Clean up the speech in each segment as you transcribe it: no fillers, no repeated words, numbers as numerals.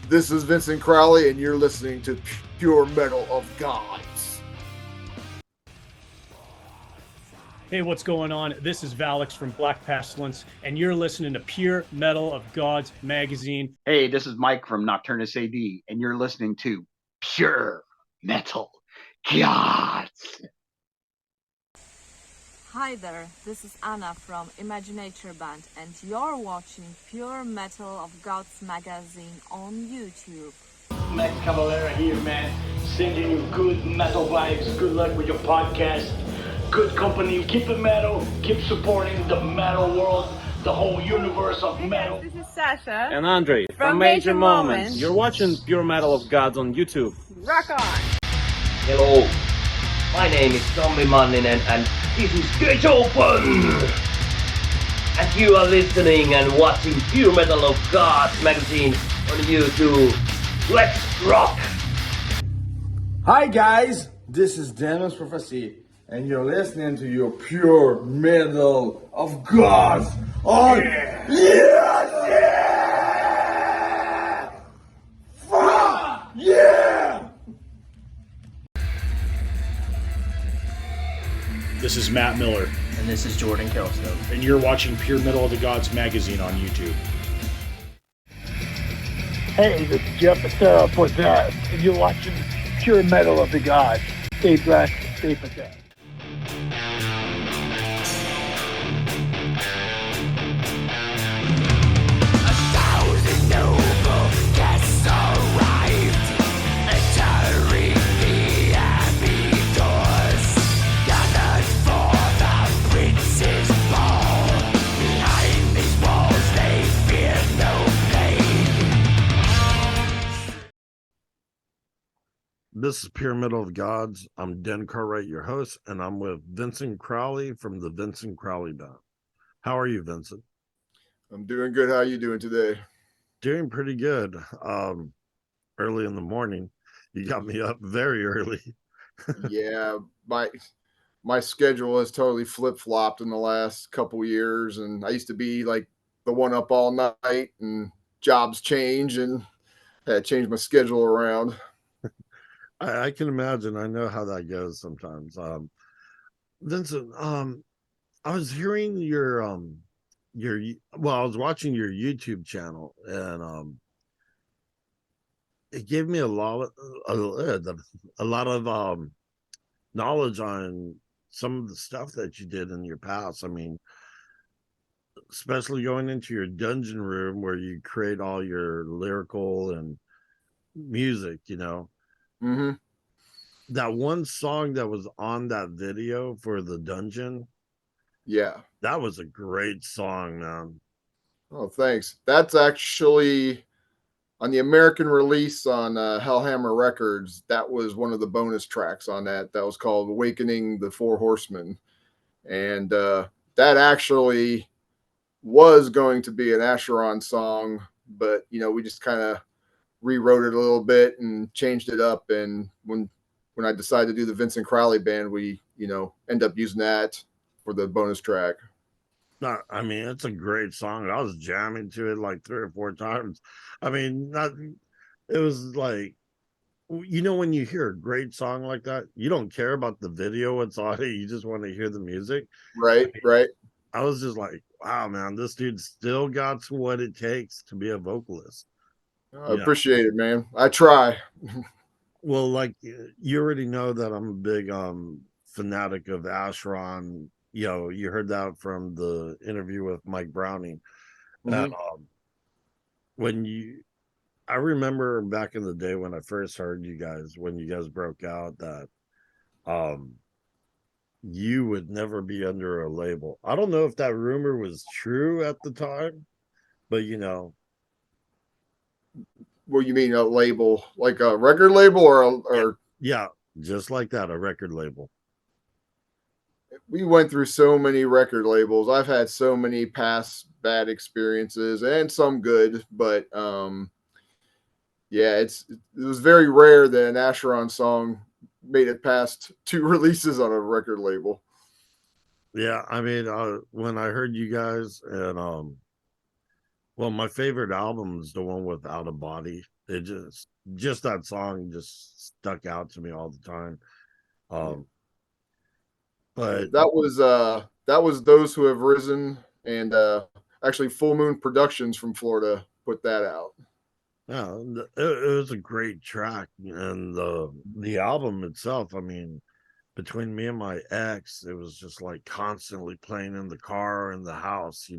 This is Vincent Crowley, and you're listening to Pure Metal of Gods. Hey, what's going on? This is Valix from Black Pestilence, and you're listening to Pure Metal of Gods magazine. Hey, this is Mike from Nocturnus AD, and you're listening to Pure Metal Gods. Hi there, this is Anna from Imaginator Band, and you're watching Pure Metal of Gods magazine on YouTube. Max Cavalera here, man, sending you good metal vibes. Good luck with your podcast. Good company. Keep it metal. Keep supporting the metal world, the whole universe of metal. This is Sasha and Andre from Major Moments. You're watching Pure Metal of Gods on YouTube. Rock on! Hello, my name is Tommy Manninen and this is Get Open! And you are listening and watching Pure Metal of Gods magazine on YouTube. Let's rock! Hi guys, this is Dennis Prophecy, and you're listening to your Pure Metal of Gods on yeah! Fuck yeah! This is Matt Miller, and this is Jordan Kelso, and you're watching Pure Metal of the Gods magazine on YouTube. Hey, this is Jeff Becerra for that, and you're watching Pure Metal of the Gods. Stay blessed, stay possessed. This is Pure Metal of Gods. I'm Den Cartwright, your host, and I'm with Vincent Crowley from the Vincent Crowley Band. How are you, Vincent? I'm doing good. How are you doing today? Doing pretty good. Early in the morning. You got me up very early. Yeah, my schedule has totally flip-flopped in the last couple years, and I used to be like the one up all night, and jobs change, and I had to change my schedule around. I can imagine. I know how that goes sometimes. Vincent, I was hearing I was watching your YouTube channel, and it gave me a lot of knowledge on some of the stuff that you did in your past. I mean, especially going into your dungeon room where you create all your lyrical and music, you know. Mm-hmm. That one song that was on that video for the dungeon, yeah, that was a great song, man. Oh, thanks. That's actually on the American release on Hellhammer Records. That was one of the bonus tracks on that. That was called "Awakening the Four Horsemen," and that actually was going to be an Acheron song, but we just kind of rewrote it a little bit and changed it up, and when I decided to do the Vincent Crowley Band, we end up using that for the bonus track. No, I mean, it's a great song. I was jamming to it like 3 or 4 times. I mean, it was like, when you hear a great song like that, you don't care about the video, what's on it, you just want to hear the music. Right. I was just like, wow, man, this dude still got what it takes to be a vocalist. I appreciate it, man. I try. Well, like, you already know that I'm a big fanatic of Acheron. You heard that from the interview with Mike Browning. Mm-hmm. And I remember back in the day when I first heard you guys, when you guys broke out, that you would never be under a label. I don't know if that rumor was true at the time, but What do you mean, a label? Like a record label or Yeah, just like that, a record label. We went through so many record labels. I've had so many past bad experiences and some good, but it was very rare that an Acheron song made it past 2 releases on a record label. Yeah, I mean, when I heard you guys, and Well, my favorite album is the one with Out of Body. It just that song just stuck out to me all the time. But that was Those Who Have Risen, and actually Full Moon Productions from Florida put that out. yeah, it was a great track, and the album itself. I mean, between me and my ex, it was just like constantly playing in the car or in the house.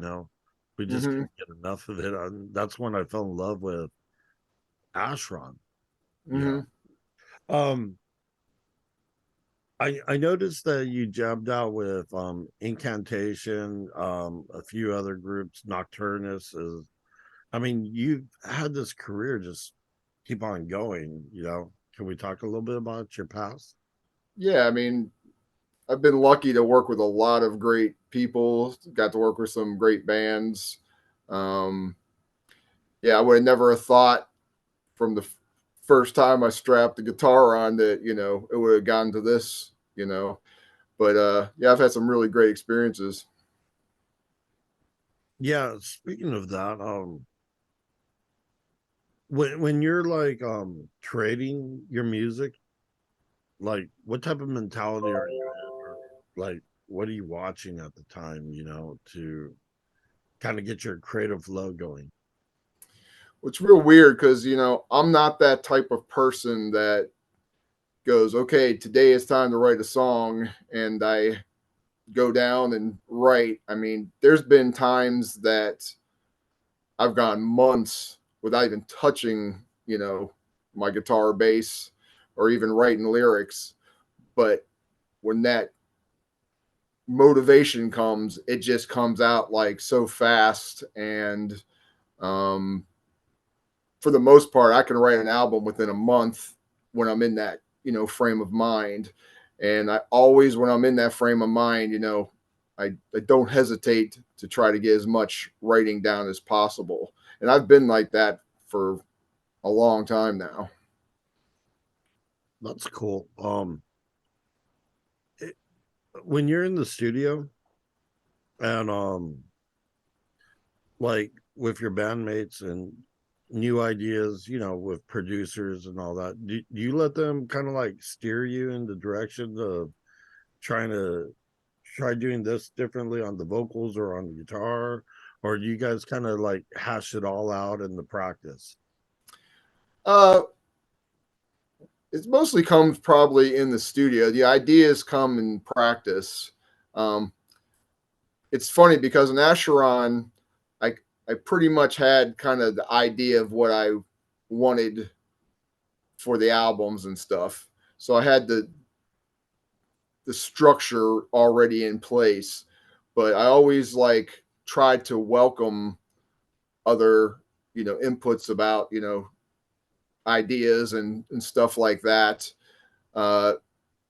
We just couldn't get enough of it. And that's when I fell in love with ACHERON. I noticed that you jammed out with Incantation, a few other groups. Nocturnus is, I mean, you've had this career just keep on going. Can we talk a little bit about your past? Yeah, I mean, I've been lucky to work with a lot of great people. Got to work with some great bands. Yeah, I would have never have thought from the first time I strapped the guitar on that it would have gotten to this. But yeah, I've had some really great experiences. Yeah, speaking of that, when you're like trading your music, like what type of mentality are you in? Or, like, what are you watching at the time, to kind of get your creative flow going? It's real weird because I'm not that type of person that goes, okay, today it's time to write a song, and I go down and write. I mean, there's been times that I've gone months without even touching, my guitar or bass or even writing lyrics. But when that motivation comes, it just comes out like so fast. And for the most part, I can write an album within a month when I'm in that, frame of mind. And I always, when I'm in that frame of mind, I don't hesitate to try to get as much writing down as possible. And I've been like that for a long time now. That's cool. When you're in the studio and like with your bandmates and new ideas, with producers and all that, do you let them kind of like steer you in the direction of trying to try doing this differently on the vocals or on the guitar, or do you guys kind of like hash it all out in the practice? It mostly comes probably in the studio. The ideas come in practice. It's funny because in ACHERON, I pretty much had kind of the idea of what I wanted for the albums and stuff. So I had the structure already in place, but I always like tried to welcome other, inputs about, ideas and stuff like that.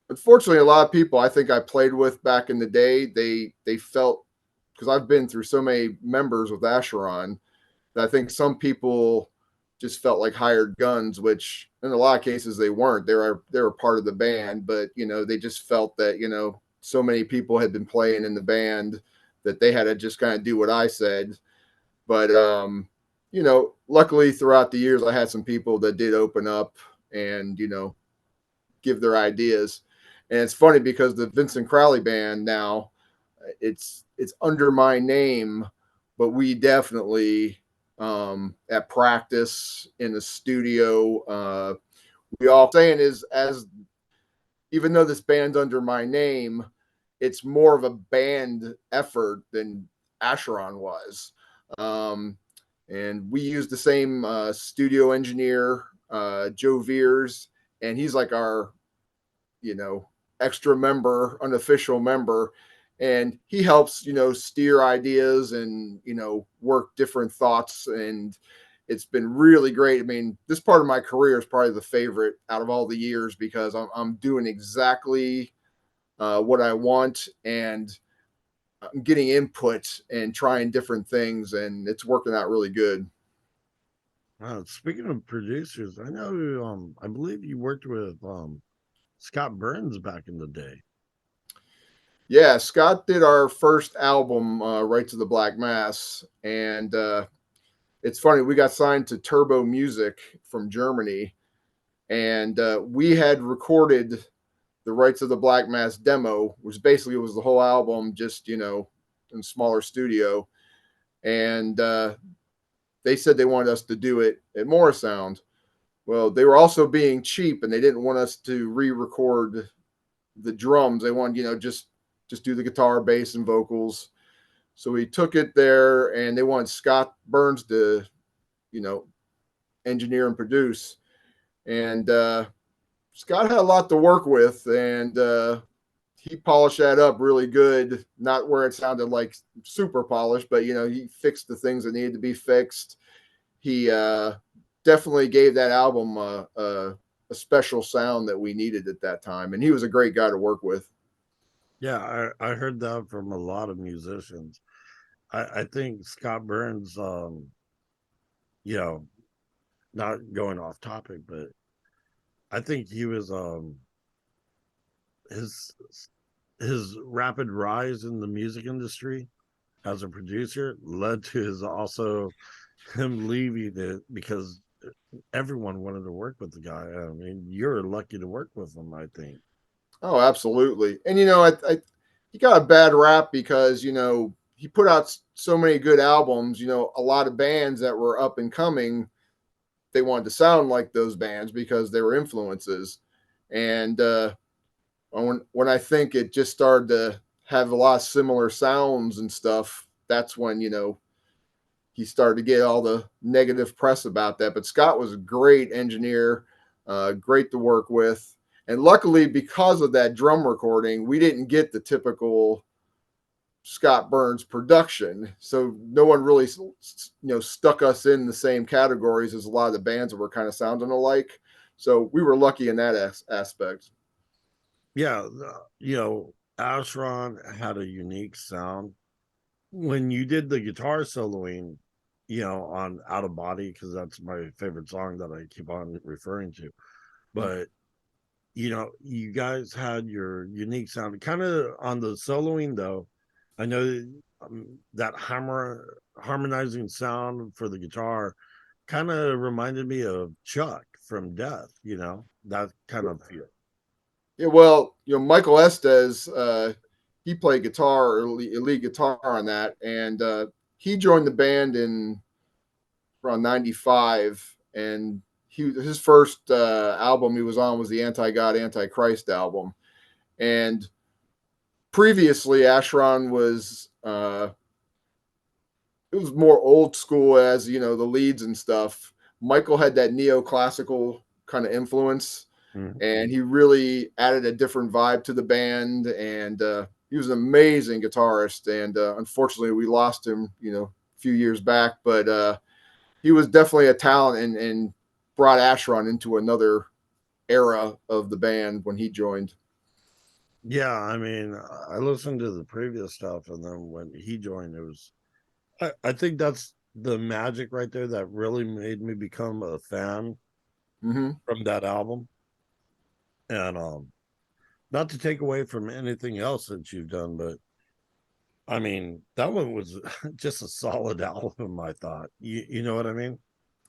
Unfortunately, a lot of people I think I played with back in the day, they felt, because I've been through so many members with ACHERON, that I think some people just felt like hired guns, which in a lot of cases they weren't. They were part of the band, but they just felt that so many people had been playing in the band that they had to just kind of do what I said. But luckily throughout the years I had some people that did open up and give their ideas. And it's funny because the Vincent Crowley band now, it's under my name, but we definitely at practice in the studio, we all saying is, as even though this band's under my name, it's more of a band effort than ACHERON was. And we use the same studio engineer, Joe Veers, and he's like our, extra member, unofficial member. And he helps, steer ideas and, work different thoughts. And it's been really great. I mean, this part of my career is probably the favorite out of all the years because I'm doing exactly what I want, and I'm getting input and trying different things, and it's working out really good. Speaking of producers, I know I believe you worked with Scott Burns back in the day. Yeah, Scott did our first album, Right to the Black Mass, and it's funny, we got signed to Turbo Music from Germany, and we had recorded the Rites of the Black Mass demo, which basically was the whole album, just in smaller studio. And they said they wanted us to do it at Morrisound. Well, they were also being cheap, and they didn't want us to re-record the drums. They wanted, just do the guitar, bass, and vocals. So we took it there, and they wanted Scott Burns to, engineer and produce. And Scott had a lot to work with, and he polished that up really good. Not where it sounded like super polished, but he fixed the things that needed to be fixed. He definitely gave that album a special sound that we needed at that time, and he was a great guy to work with. Yeah, I heard that from a lot of musicians. I think Scott Burns, not going off topic, but I think he was his rapid rise in the music industry as a producer led to him leaving it because everyone wanted to work with the guy. I mean, you're lucky to work with him, I think. Oh, absolutely. And he got a bad rap because he put out so many good albums. A lot of bands that were up and coming, they wanted to sound like those bands because they were influences. And when I think it just started to have a lot of similar sounds and stuff, that's when he started to get all the negative press about that. But Scott was a great engineer, great to work with. And luckily, because of that drum recording, we didn't get the typical Scott Burns production. So no one really, stuck us in the same categories as a lot of the bands that were kind of sounding alike. So we were lucky in that aspect. Yeah, ACHERON had a unique sound. When you did the guitar soloing, on Out of Body, because that's my favorite song that I keep on referring to. But you guys had your unique sound. Kind of on the soloing, though, I know that harmonizing sound for the guitar kind of reminded me of Chuck from Death, that kind of feel. Yeah, well, Michael Estes, he played guitar, or lead guitar on that, and he joined the band in around 95, and his first album he was on was the Anti-God, Antichrist album. And previously, ACHERON was it was more old school as the leads and stuff. Michael had that neoclassical kind of influence, and he really added a different vibe to the band. And he was an amazing guitarist. And unfortunately, we lost him, a few years back. But he was definitely a talent and brought ACHERON into another era of the band when he joined. Yeah, I mean, I listened to the previous stuff, and then when he joined, it was. I think that's the magic right there that really made me become a fan from that album. And not to take away from anything else that you've done, but I mean, that one was just a solid album, I thought. You know what I mean?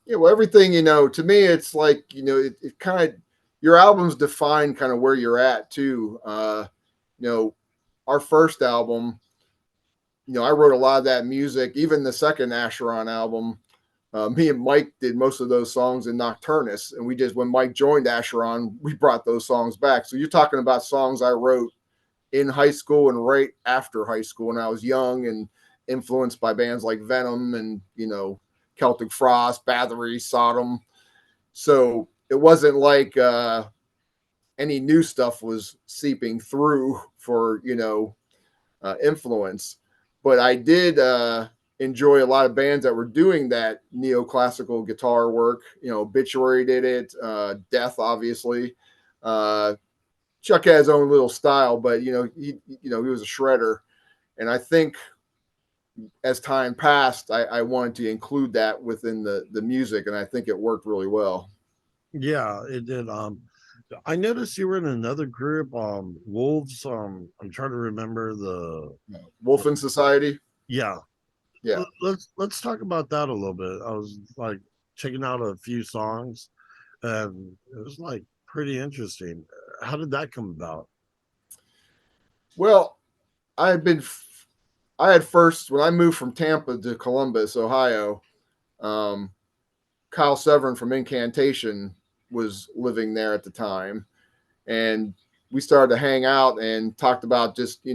Yeah, well, everything, to me, it's like, it kind of, your albums define kind of where you're at too. Our first album, I wrote a lot of that music. Even the second ACHERON album, me and Mike did most of those songs in Nocturnus, and when Mike joined ACHERON, we brought those songs back. So you're talking about songs I wrote in high school and right after high school when I was young and influenced by bands like Venom and Celtic Frost, Bathory, Sodom. So it wasn't like any new stuff was seeping through for influence. But I did enjoy a lot of bands that were doing that neoclassical guitar work. Obituary did it, Death, obviously. Chuck had his own little style, but he was a shredder, and I think as time passed, I wanted to include that within the music, and I think it worked really well. Yeah, it did. I noticed you were in another group, Wolves. I'm trying to remember the WOLFEN Society. Yeah. Yeah. Let's talk about that a little bit. I was like checking out a few songs, and it was like pretty interesting. How did that come about? Well, I had been, I had first, when I moved from Tampa to Columbus, Ohio, um, Kyle Severin from Incantation was living there at the time. And we started to hang out and talked about just,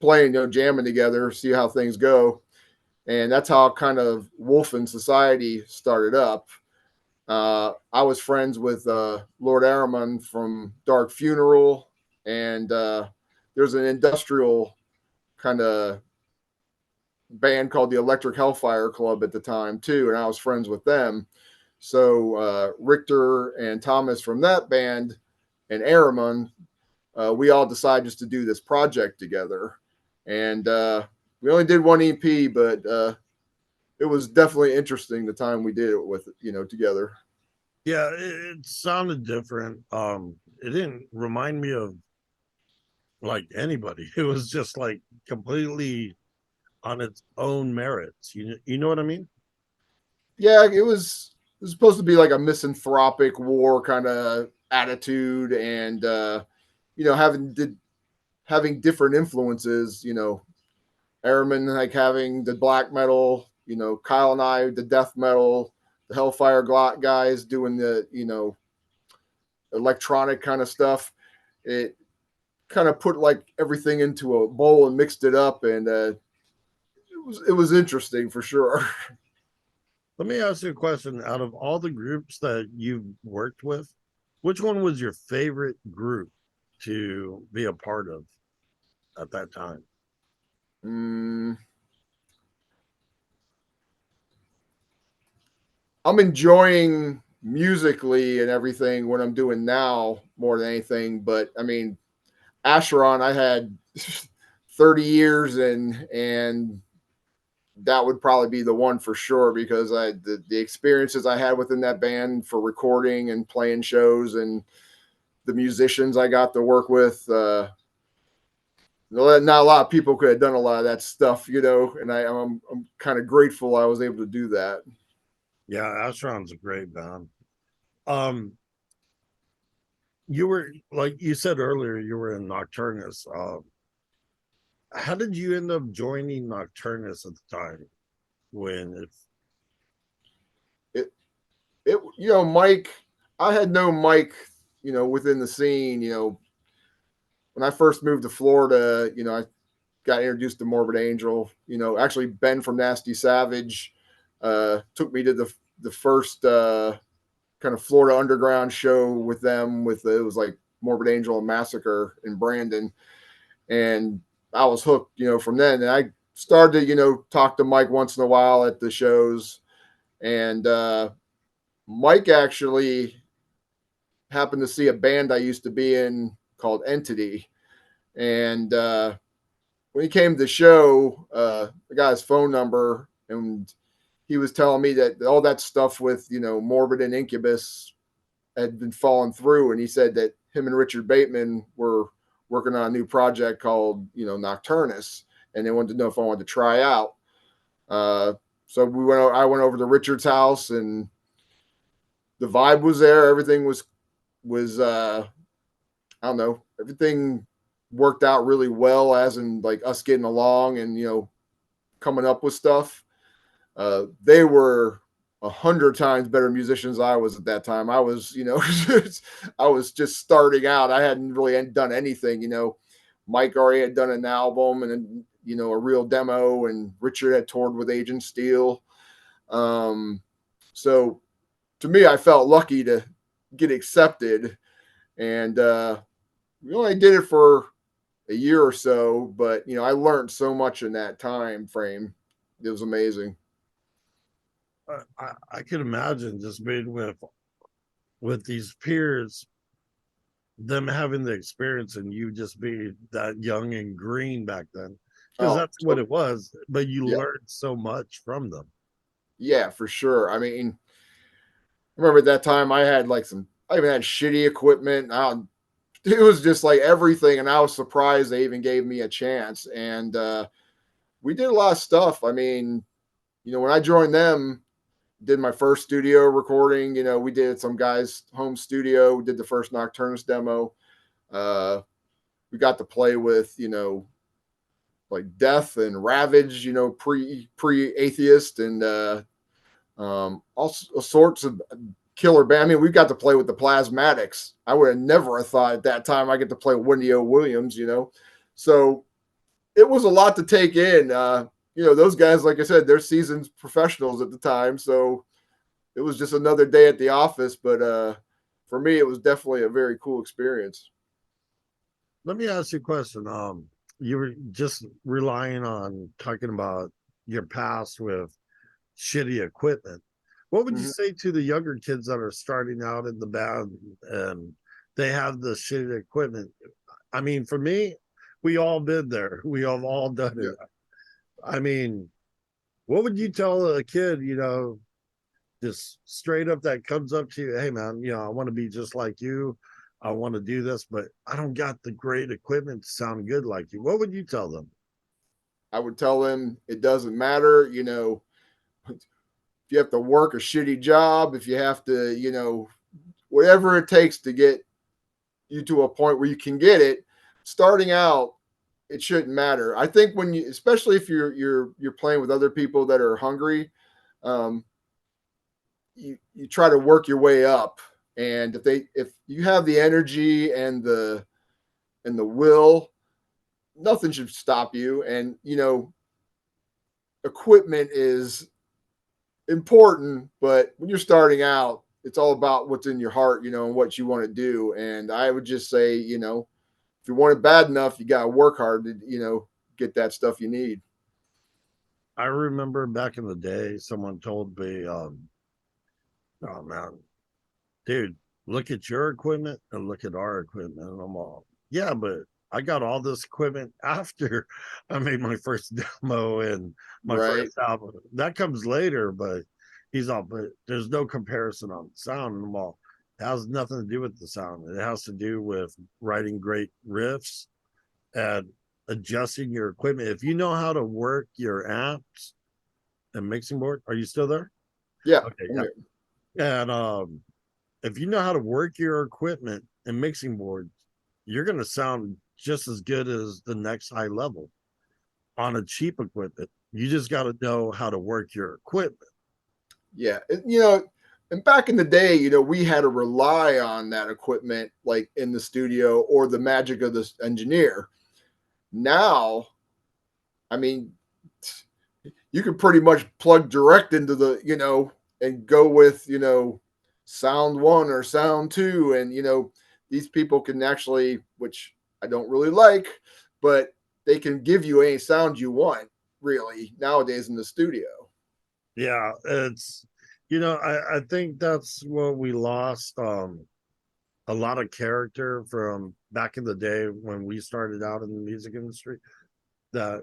playing, jamming together, see how things go. And that's how kind of WOLFEN Society started up. I was friends with Lord Araman from Dark Funeral, and there's an industrial kind of band called the Electric Hellfire Club at the time too, and I was friends with them. So Richter and Thomas from that band and Araman, we all decided just to do this project together, and we only did one EP, but it was definitely interesting the time we did it with together. Yeah, it sounded different. It didn't remind me of like anybody. It was just like completely on its own merits. You know what I mean? Yeah, it was supposed to be like a misanthropic war kind of attitude, and having different influences. Airman like having the black metal. Kyle and I the death metal. The Hellfire guys doing the electronic kind of stuff. It kind of put like everything into a bowl and mixed it up, and it was interesting for sure. Let me ask you a question. Out of all the groups that you've worked with, which one was your favorite group to be a part of at that time? I'm enjoying musically and everything what I'm doing now more than anything. But I mean, ACHERON, I had 30 years and that would probably be the one for sure, because the experiences I had within that band for recording and playing shows, and the musicians I got to work with. Not a lot of people could have done a lot of that stuff, and I'm kind of grateful I was able to do that. Yeah, ACHERON's a great band. You were, like you said earlier, you were in Nocturnus. How did you end up joining Nocturnus at the time? When Mike, I had known Mike, within the scene. When I first moved to Florida, I got introduced to Morbid Angel. Actually Ben from Nasty Savage took me to the first kind of Florida underground show with them. It was like Morbid Angel and Massacre in Brandon, and I was hooked. From then, and I started to talk to Mike once in a while at the shows, and Mike actually happened to see a band I used to be in called Entity, and when he came to the show, I got his phone number, and he was telling me that all that stuff with Morbid and Incubus had been falling through, and he said that him and Richard Bateman were working on a new project called Nocturnus, and they wanted to know if I wanted to try out. So I went over to Richard's house, and the vibe was there. Everything was I don't know, everything worked out really well, as in like us getting along and coming up with stuff. They were 100 times better musicians than I was at that time. I was I was just starting out. I hadn't really done anything. Mike already had done an album and a real demo, and Richard had toured with Agent Steel. So to me, I felt lucky to get accepted, and we only did it for a year or so, but I learned so much in that time frame. It was amazing. I can imagine just being with these peers, them having the experience, and you just being that young and green back then, because that's what it was. But you learned so much from them. Yeah, for sure. I mean, I remember at that time I had I even had shitty equipment. It was just like everything, and I was surprised they even gave me a chance. And we did a lot of stuff. I mean, when I joined them, did my first studio recording, we did at some guy's home studio. We did the first Nocturnus demo. We got to play with, like Death and Ravage, pre-atheist and all sorts of killer band. I mean, we got to play with the Plasmatics. I would have never thought at that time I get to play with Wendy O. Williams, So it was a lot to take in. Those guys, like I said, they're seasoned professionals at the time. So it was just another day at the office. But for me, it was definitely a very cool experience. Let me ask you a question. You were just relying on talking about your past with shitty equipment. What would you say to the younger kids that are starting out in the band and they have the shitty equipment? I mean, for me, we all been there. We have all done it. I mean, what would you tell a kid, just straight up that comes up to you, hey man, I want to be just like you. I want to do this, but I don't got the great equipment to sound good like you. What would you tell them? I would tell them it doesn't matter, if you have to work a shitty job, if you have to, whatever it takes to get you to a point where you can get it, starting out, it shouldn't matter. I think especially if you're playing with other people that are hungry, you try to work your way up. And if you have the energy and the will, nothing should stop you. And equipment is important, but when you're starting out, it's all about what's in your heart, and what you want to do. And I would just say, if you want it bad enough, you got to work hard to, get that stuff you need. I remember back in the day, someone told me, oh man, dude, look at your equipment and look at our equipment. And I'm all, yeah, but I got all this equipment after I made my first demo and my first album. That comes later, but he's all, but there's no comparison on sound. And I'm all, it has nothing to do with the sound. It has to do with writing great riffs and adjusting your equipment. If you know how to work your amps and mixing board, are you still there? Yeah. Okay. Yeah. And if you know how to work your equipment and mixing boards, you're going to sound just as good as the next high level on a cheap equipment. You just got to know how to work your equipment. Yeah. And back in the day, we had to rely on that equipment, like in the studio or the magic of the engineer. Now, I mean, you can pretty much plug direct into the, and go with, sound one or sound two. And, these people can actually, which I don't really like, but they can give you any sound you want, really, nowadays in the studio. Yeah, it's, I think that's what we lost, a lot of character from back in the day when we started out in the music industry, that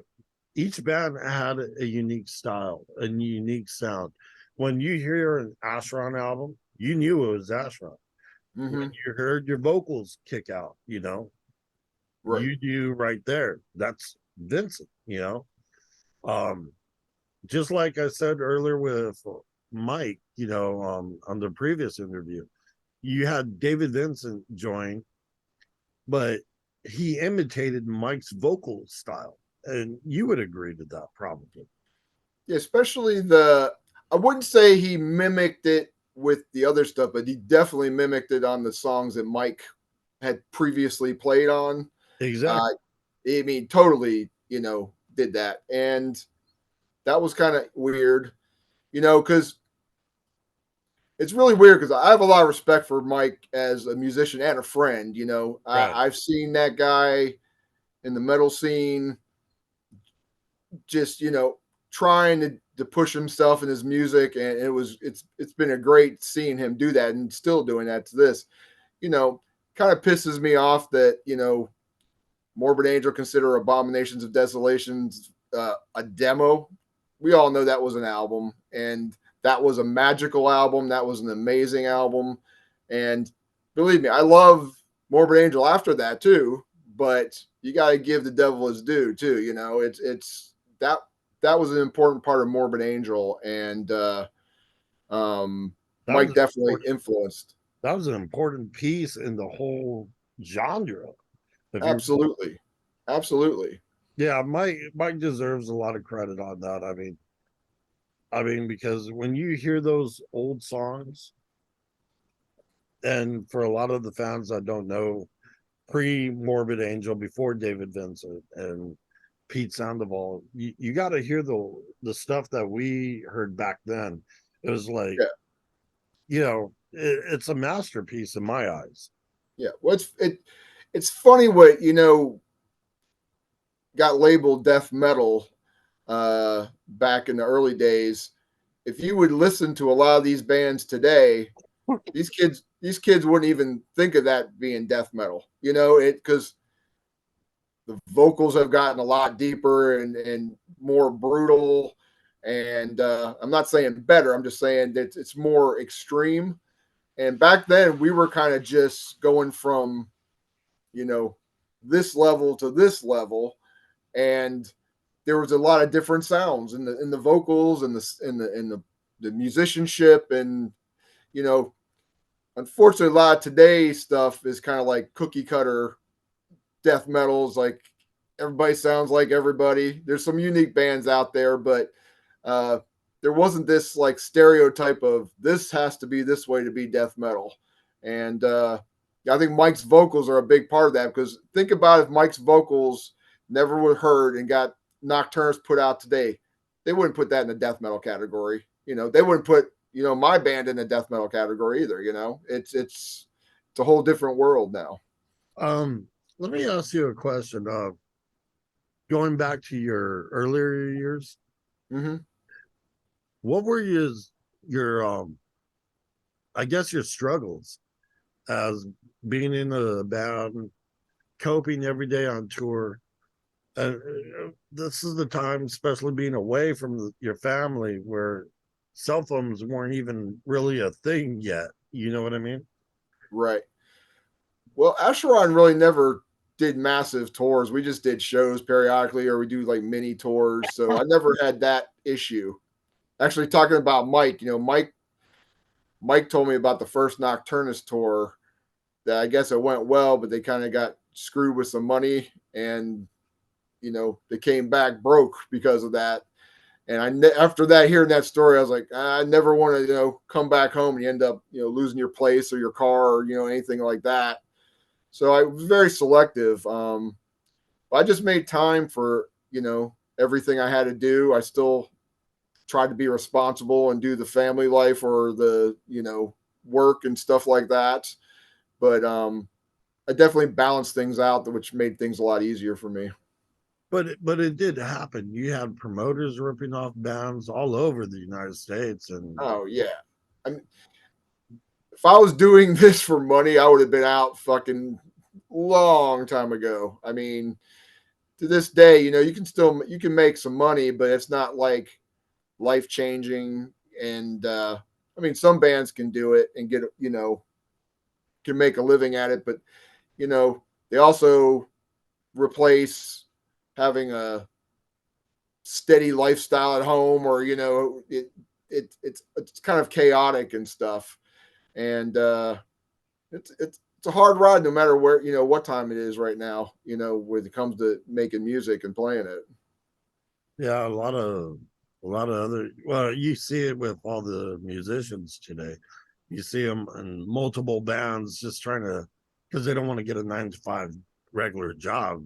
each band had a unique style, a unique sound. When you hear an ACHERON album, you knew it was ACHERON. When you heard your vocals kick out, you knew right there, that's Vincent, just like I said earlier with Mike, on the previous interview, you had David Vincent join, but he imitated Mike's vocal style, and you would agree to that probably. Yeah, especially I wouldn't say he mimicked it with the other stuff, but he definitely mimicked it on the songs that Mike had previously played on. Exactly. I mean, totally, did that. And that was kind of weird, because it's really weird because I have a lot of respect for Mike as a musician and a friend. I've seen that guy in the metal scene just, trying to push himself in his music. And it's been a great seeing him do that and still doing that to this, kind of pisses me off that, Morbid Angel consider Abominations of Desolations a demo. We all know that was an album, and that was a magical album. That was an amazing album. And believe me, I love Morbid Angel after that too, but you got to give the devil his due too. It's that that was an important part of Morbid Angel, and Mike definitely influenced. That was an important piece in the whole genre. Absolutely. Absolutely. Yeah, Mike deserves a lot of credit on that. I mean, because when you hear those old songs, and for a lot of the fans that don't know, pre-Morbid Angel, before David Vincent and Pete Sandoval, you got to hear the stuff that we heard back then. It was like, it's a masterpiece in my eyes. Yeah, well, it's funny what got labeled death metal back in the early days. If you would listen to a lot of these bands today, these kids wouldn't even think of that being death metal. Because the vocals have gotten a lot deeper and more brutal. And I'm not saying better. I'm just saying that it's more extreme. And back then, we were kind of just going from, this level to this level, and there was a lot of different sounds in the vocals and the musicianship, and unfortunately, a lot of today's stuff is kind of like cookie cutter death metals. Like everybody sounds like everybody. There's some unique bands out there, but there wasn't this like stereotype of this has to be this way to be death metal. And I think Mike's vocals are a big part of that, because think about if Mike's vocals never were heard and got Nocturnus put out today, they wouldn't put that in the death metal category. They wouldn't put, my band in the death metal category either. It's a whole different world now. Let me ask you a question. Going back to your earlier years, what were your I guess your struggles as being in a band, coping every day on tour? This is the time, especially being away from your family, where cell phones weren't even really a thing yet. You know what I mean? Right. Well, ACHERON really never did massive tours. We just did shows periodically, or we do like mini tours. So I never had that issue. Actually, talking about Mike, Mike told me about the first Nocturnus tour that I guess it went well, but they kind of got screwed with some money, and they came back broke because of that. And after that, hearing that story, I was like, I never want to, come back home and you end up, losing your place or your car or, anything like that. So I was very selective. I just made time for, everything I had to do. I still tried to be responsible and do the family life or the, work and stuff like that. But I definitely balanced things out, which made things a lot easier for me. But it did happen. You had promoters ripping off bands all over the United States, and oh yeah, I mean, if I was doing this for money, I would have been out fucking long time ago. I mean, to this day, you can make some money, but it's not like life changing. And I mean, some bands can do it and get can make a living at it, but they also replace having a steady lifestyle at home, or it's kind of chaotic and stuff, and it's a hard ride no matter where what time it is right now, when it comes to making music and playing it. Yeah, a lot of other, well, you see it with all the musicians today. You see them in multiple bands just trying to, because they don't want to get a 9-to-5 regular job,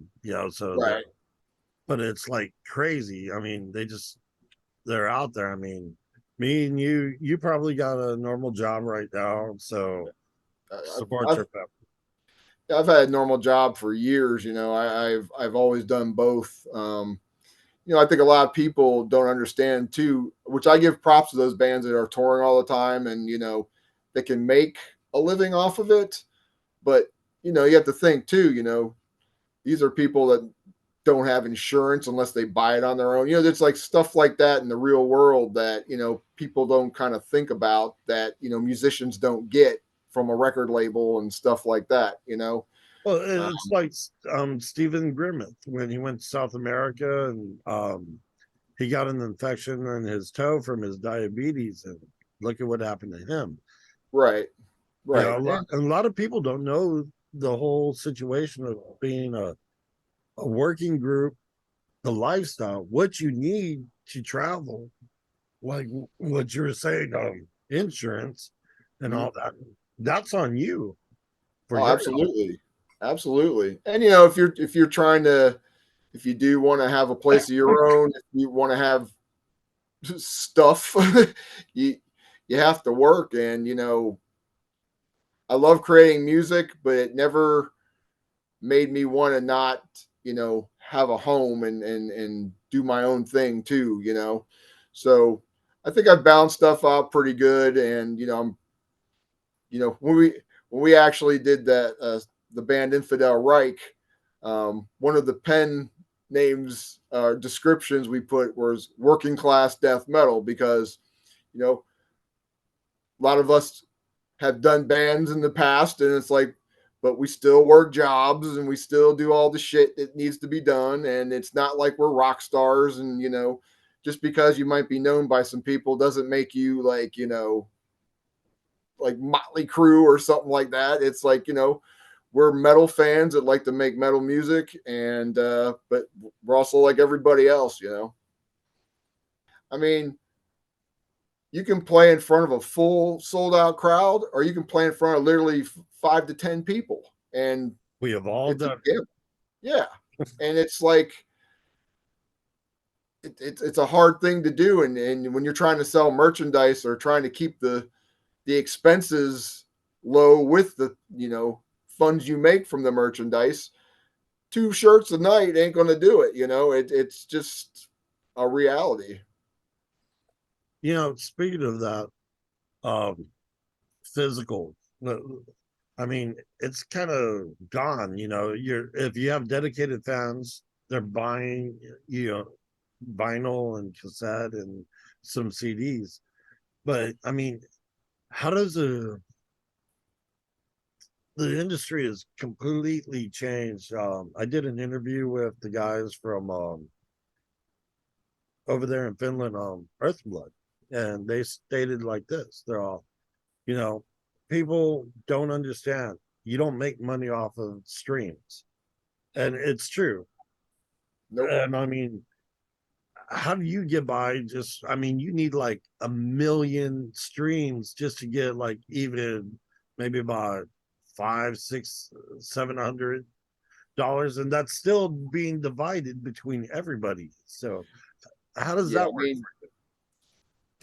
so right. But it's like crazy. I mean, they're out there. I mean, me and you probably got a normal job right now, so support your family. I've had a normal job for years. I've always done both. I think a lot of people don't understand too, which I give props to those bands that are touring all the time, and they can make a living off of it. But you have to think too. These are people that don't have insurance unless they buy it on their own. There's like stuff like that in the real world that, people don't kind of think about, that, musicians don't get from a record label and stuff like that, Well, it's like Stephen Grimmett when he went to South America, and he got an infection in his toe from his diabetes, and look at what happened to him. Right. Right. You know, a lot of people don't know the whole situation of being a working group, the lifestyle, what you need to travel, like what you were saying, insurance and all that. That's on you. Oh, absolutely. Absolutely. And you know, if you're trying to, if you do want to have a place of your own, if you want to have stuff, you have to work. And you know, I love creating music, but it never made me want to not, you know, have a home and do my own thing too, you know. So I think I've balanced stuff out pretty good. And you know, I'm, you know, when we actually did that the band Infidel Reich, one of the pen names descriptions we put was working class death metal, because you know, a lot of us have done bands in the past, and it's like, but we still work jobs and we still do all the shit that needs to be done. And it's not like we're rock stars. And, you know, just because you might be known by some people doesn't make you like, you know, like Motley Crue or something like that. It's like, you know, we're metal fans that like to make metal music. And, but we're also like everybody else, you know. I mean, you can play in front of a full sold out crowd, or you can play in front of literally 5 to 10 people. And we have all done it. Yeah. And it's like, it's a hard thing to do. And when you're trying to sell merchandise or trying to keep the expenses low with the, you know, funds you make from the merchandise, 2 shirts a night ain't going to do it. You know, it's just a reality. You know, speaking of that, physical, I mean, it's kind of gone. You know, if you have dedicated fans, they're buying, you know, vinyl and cassette and some CDs. But I mean, how does the industry has completely changed? I did an interview with the guys from over there in Finland, EarthBlood. And they stated like this: they're all, you know, people don't understand. You don't make money off of streams. And it's true. Nope. And I mean, how do you get by? Just, I mean, you need like 1 million streams just to get like even maybe about $500, $600, $700. And that's still being divided between everybody. So how does that work?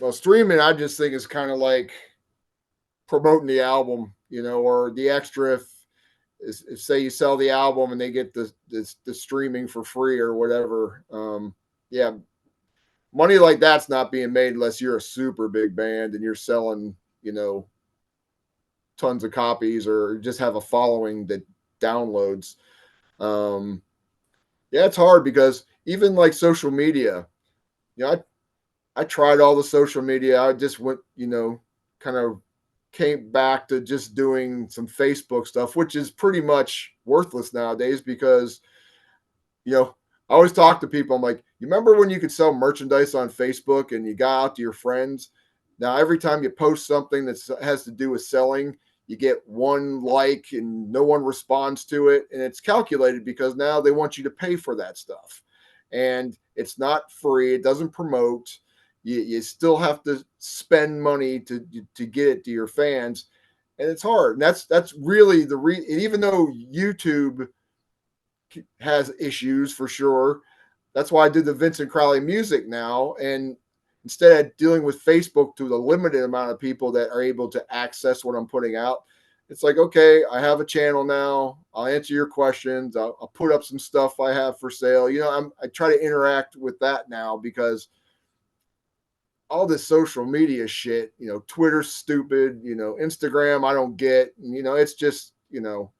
Well, streaming, I just think is kind of like promoting the album, you know, or the extra. If say you sell the album and they get the streaming for free or whatever. Yeah, money like that's not being made unless you're a super big band and you're selling, you know, tons of copies or just have a following that downloads. Yeah, it's hard because even like social media, you know, I tried all the social media. I just went, you know, kind of came back to just doing some Facebook stuff, which is pretty much worthless nowadays because, you know, I always talk to people. I'm like, you remember when you could sell merchandise on Facebook and you got out to your friends? Now, every time you post something that has to do with selling, you get 1 like and no one responds to it. And it's calculated because now they want you to pay for that stuff. And it's not free. It doesn't promote. You still have to spend money to get it to your fans, and it's hard. And that's really even though YouTube has issues for sure, that's why I do the Vincent Crowley music now. And instead of dealing with Facebook to the limited amount of people that are able to access what I'm putting out, it's like, okay, I have a channel now. I'll answer your questions. I'll put up some stuff I have for sale. You know, I try to interact with that now because all this social media shit, you know, Twitter's stupid, you know, Instagram, I don't get, you know, it's just, you know,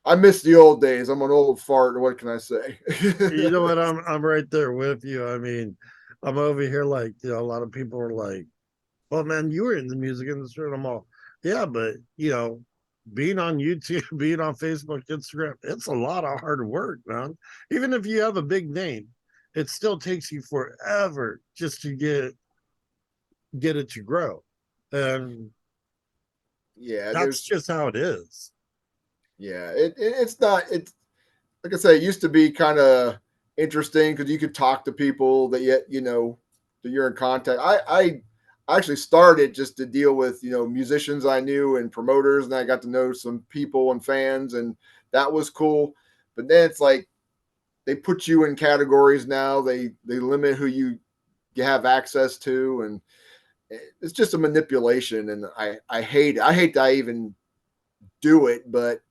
I miss the old days. I'm an old fart. What can I say? You know what? I'm right there with you. I mean, I'm over here like, you know, a lot of people are like, well, man, you were in the music industry. And I'm all, yeah, but, you know, being on YouTube, being on Facebook, Instagram, it's a lot of hard work, man. Even if you have a big name, it still takes you forever just to get it to grow. And yeah, that's just how it is. Yeah, it's not. It's like I say, it used to be kind of interesting because you could talk to people that yet that you're in contact. I actually started just to deal with musicians I knew and promoters, and I got to know some people and fans, and that was cool. But then it's like they put you in categories now. They limit who you have access to, and it's just a manipulation. And I hate it. I hate that I even do it, but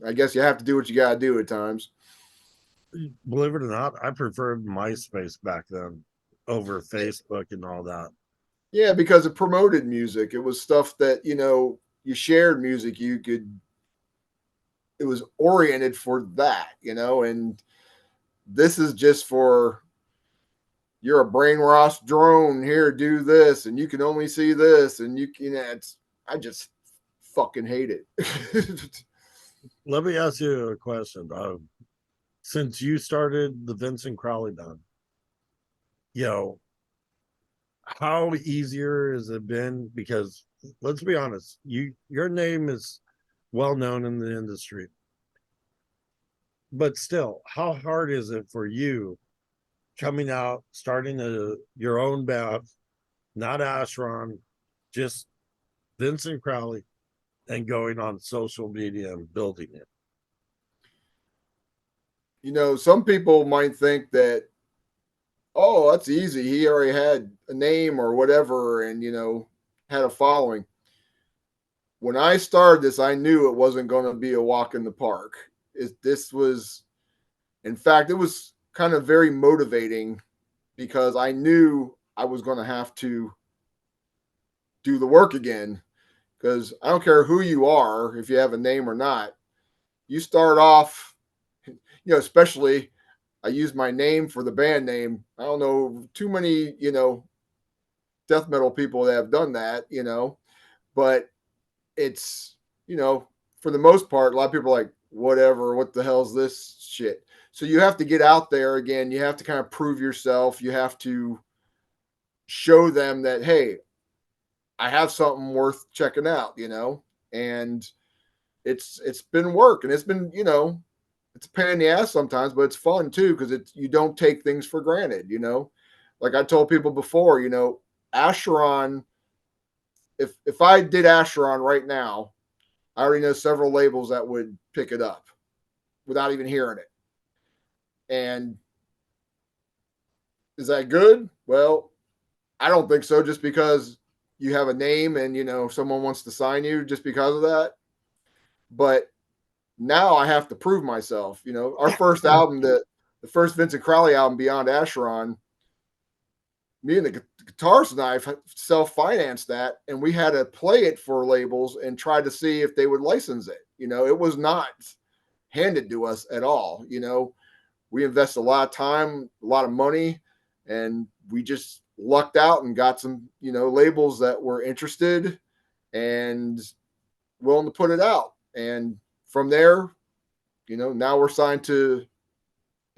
I guess you have to do what you got to do at times. Believe it or not, I preferred MySpace back then over Facebook and all that. Yeah, because it promoted music. It was stuff that, you shared music. It was oriented for that, and this is just for, you're a brainwashed drone here, do this, and you can only see this. And I just fucking hate it. Let me ask you a question. Since you started the Vincent Crowley band, how easier has it been? Because let's be honest, your name is well known in the industry, but still, how hard is it for you coming out, starting your own band, not ACHERON, just Vincent Crowley, and going on social media and building it? Some people might think that, oh, that's easy. He already had a name or whatever and, had a following. When I started this, I knew it wasn't going to be a walk in the park. This was, in fact, it was kind of very motivating because I knew I was going to have to do the work again. Because I don't care who you are, if you have a name or not, you start off, especially I use my name for the band name. I don't know too many, death metal people that have done that, but it's, for the most part, a lot of people are like, whatever, what the hell's this shit? So you have to get out there again. You have to kind of prove yourself. You have to show them that, hey, I have something worth checking out, and it's been work, and it's been, it's a pain in the ass sometimes, but it's fun too, because you don't take things for granted, like I told people before, ACHERON, if I did ACHERON right now, I already know several labels that would pick it up without even hearing it. And is that good? Well, I don't think so, just because you have a name and someone wants to sign you just because of that. But now I have to prove myself. Our first album, the first Vincent Crowley album, Beyond ACHERON, me and the guitarist and I self-financed that, and we had to play it for labels and try to see if they would license it. It was not handed to us at all. We invested a lot of time, a lot of money, and we just lucked out and got some, labels that were interested and willing to put it out. And from there, now we're signed to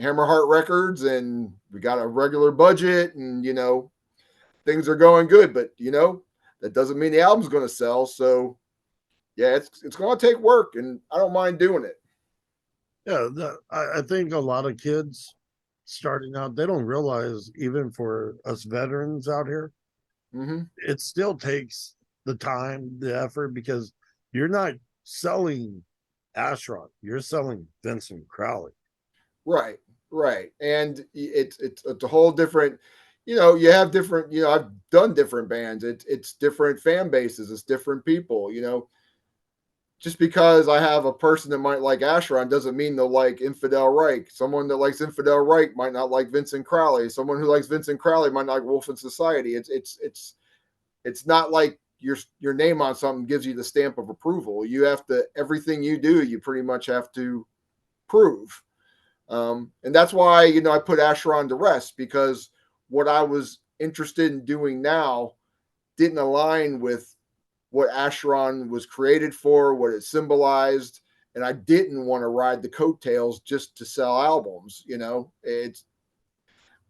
HAMMERHEART Records, and we got a regular budget, and things are going good. But that doesn't mean the album's going to sell. So yeah, it's going to take work, and I don't mind doing it. Yeah, I think a lot of kids starting out, they don't realize, even for us veterans out here, it still takes the time, the effort, because you're not selling ACHERON, you're selling Vincent Crowley. Right. And it's a whole different, you have different, I've done different bands. It's different fan bases. It's different people, just because I have a person that might like ACHERON doesn't mean they'll like INFIDEL REICH. Someone that likes INFIDEL REICH might not like Vincent Crowley. Someone who likes Vincent Crowley might not like WOLFEN SOCIETY. It's not like your name on something gives you the stamp of approval. You have to, everything you do, you pretty much have to prove. And that's why, I put ACHERON to rest, because what I was interested in doing now didn't align with what ACHERON was created for, what it symbolized. And I didn't want to ride the coattails just to sell albums.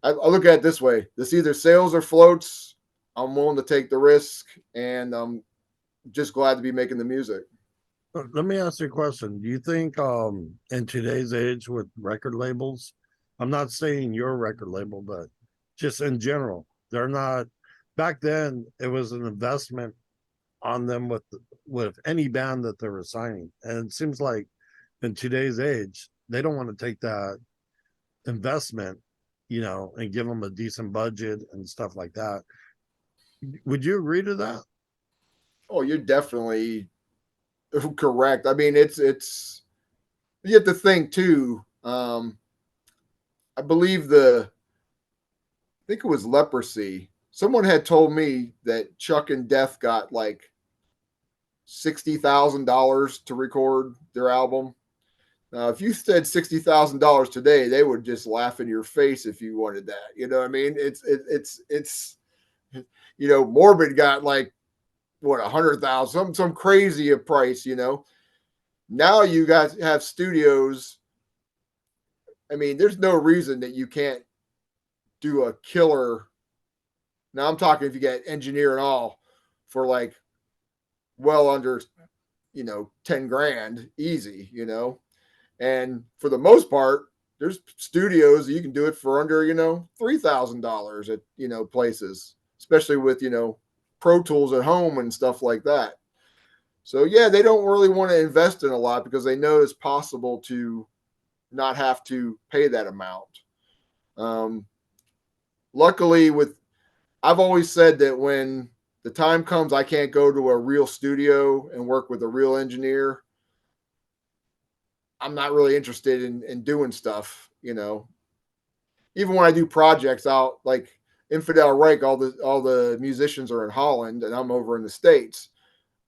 I look at it this way: this either sails or floats. I'm willing to take the risk, and I'm just glad to be making the music. Let me ask you a question. Do you think in today's age with record labels, I'm not saying your record label, but just in general, they're not back then it was an investment on them with any band that they were signing. And it seems like in today's age, they don't want to take that investment, and give them a decent budget and stuff like that. Would you agree to that? Oh, you're definitely correct. I mean, it's you have to think too. I believe I think it was Leprosy. Someone had told me that Chuck and Death got like $60,000 to record their album. Now, if you said $60,000 today, they would just laugh in your face if you wanted that. You know what I mean? It's Morbid got like what 100,000, some crazy a price. Now you guys have studios. I mean, there's no reason that you can't do a killer. Now I'm talking if you get engineer and all for like well under 10 grand easy, and for the most part there's studios you can do it for under $3,000 at places, especially with Pro Tools at home and stuff like that. So yeah, they don't really want to invest in a lot because they know it's possible to not have to pay that amount. Luckily, I've always said that when the time comes I can't go to a real studio and work with a real engineer, I'm not really interested in doing stuff, Even when I do projects out like Infidel Reich, all the musicians are in Holland and I'm over in the States.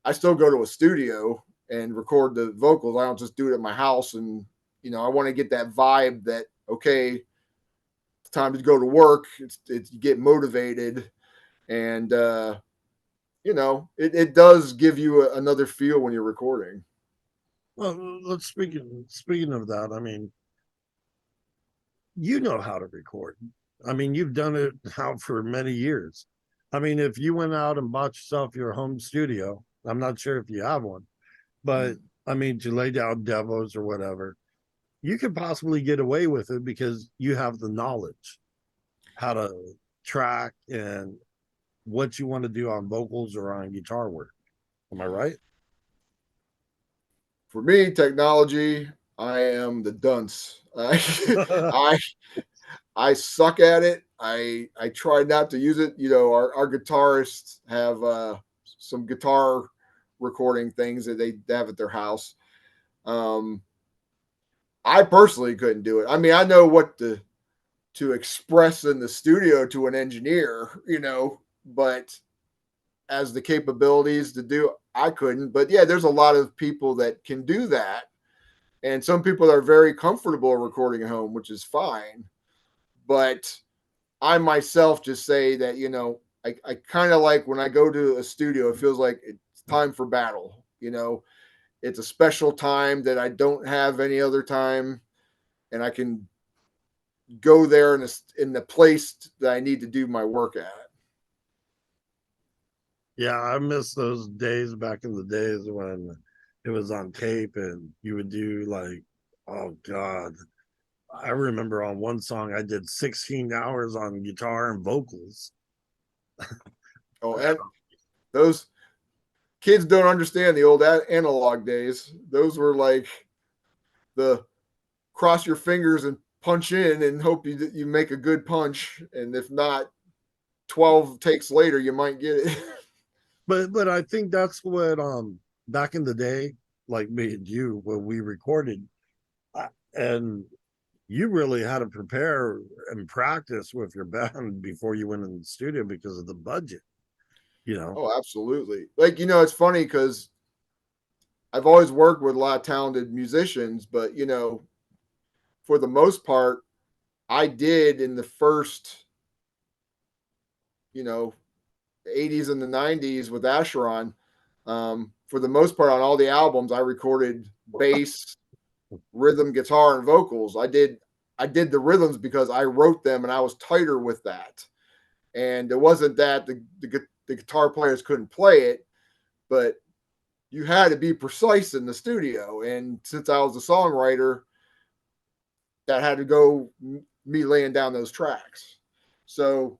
I still go to a studio and record the vocals. I don't just do it at my house. And, I want to get that vibe that, okay, it's time to go to work. It's you get motivated. And, it does give you another feel when you're recording. Well, let's speaking of that, I mean, you know how to record. I mean, you've done it now for many years. I mean, if you went out and bought yourself your home studio, I'm not sure if you have one, but I mean, to lay down demos or whatever, you could possibly get away with it because you have the knowledge how to track and what you want to do on vocals or on guitar work. Am I right? For me, technology, I am the dunce. I suck at it. I try not to use it. Our guitarists have some guitar recording things that they have at their house. I personally couldn't do it. I mean, I know what to express in the studio to an engineer, but as the capabilities to do, I couldn't. But yeah, there's a lot of people that can do that. And some people are very comfortable recording at home, which is fine. But I myself just say that, I kind of like when I go to a studio, it feels like it's time for battle. It's a special time that I don't have any other time. And I can go there in the place that I need to do my work at. Yeah, I miss those days back in the days when it was on tape and you would do like, oh God. I remember on one song I did 16 hours on guitar and vocals. Oh, and those kids don't understand the old analog days. Those were like the cross your fingers and punch in and hope you make a good punch. And if not, 12 takes later, you might get it. But I think that's what back in the day, like me and you, when we recorded, and you really had to prepare and practice with your band before you went in the studio because of the budget, Oh, absolutely. Like, it's funny because I've always worked with a lot of talented musicians, but, for the most part, I did in the first, 80s and the 90s with ACHERON. For the most part, on all the albums, I recorded bass, rhythm, guitar, and vocals. I did I did the rhythms because I wrote them and I was tighter with that. And it wasn't that the guitar players couldn't play it, but you had to be precise in the studio. And since I was a songwriter, that had to go me laying down those tracks. So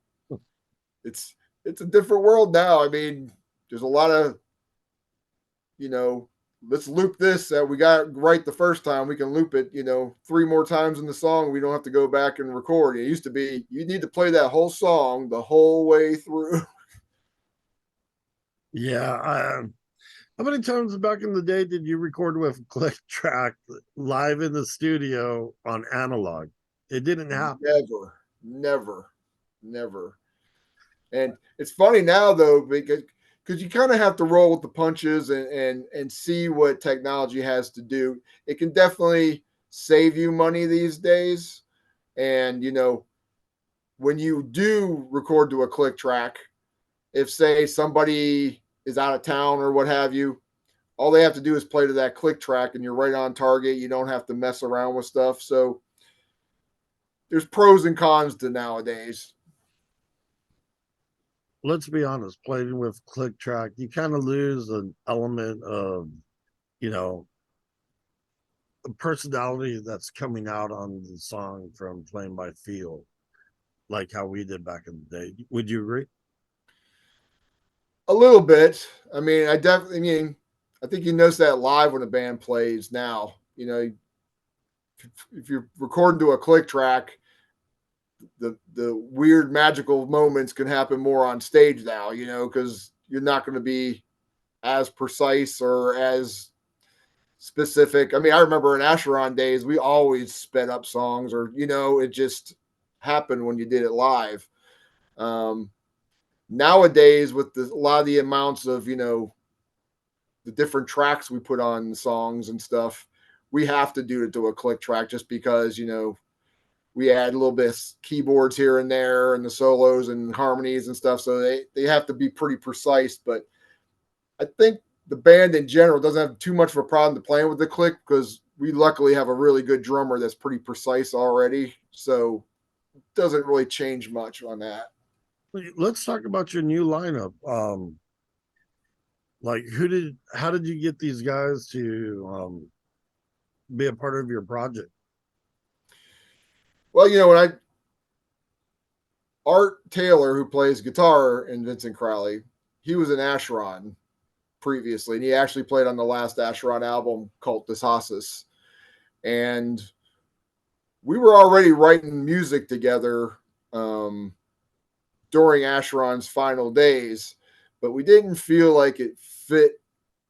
it's a different world now. I mean, there's a lot of, let's loop this that we got right the first time. We can loop it, 3 more times in the song. We don't have to go back and record. It used to be you need to play that whole song the whole way through. Yeah. How many times back in the day did you record with click track live in the studio on analog? It didn't happen. Never. And it's funny now though, because you kind of have to roll with the punches and see what technology has to do. It can definitely save you money these days. And when you do record to a click track, if say somebody is out of town or what have you, all they have to do is play to that click track and you're right on target. You don't have to mess around with stuff. So there's pros and cons to nowadays. Let's be honest, playing with click track, you kind of lose an element of, the personality that's coming out on the song from playing by feel, like how we did back in the day. Would you agree? A little bit. I mean, I think you notice that live when a band plays now. If you're recording to a click track, the weird magical moments can happen more on stage now, because you're not going to be as precise or as specific. I mean, I remember in ACHERON days, we always sped up songs or, it just happened when you did it live. Nowadays with a lot of the amounts of, the different tracks we put on songs and stuff, we have to do it to a click track just because, we add a little bit of keyboards here and there and the solos and harmonies and stuff. So they have to be pretty precise. But I think the band in general doesn't have too much of a problem to playing with the click because we luckily have a really good drummer that's pretty precise already. So it doesn't really change much on that. Let's talk about your new lineup. How did you get these guys to be a part of your project? Well, when Art Taylor, who plays guitar in Vincent Crowley, he was in ACHERON previously, and he actually played on the last ACHERON album, Cultus Hasis. And we were already writing music together during ACHERON's final days, but we didn't feel like it fit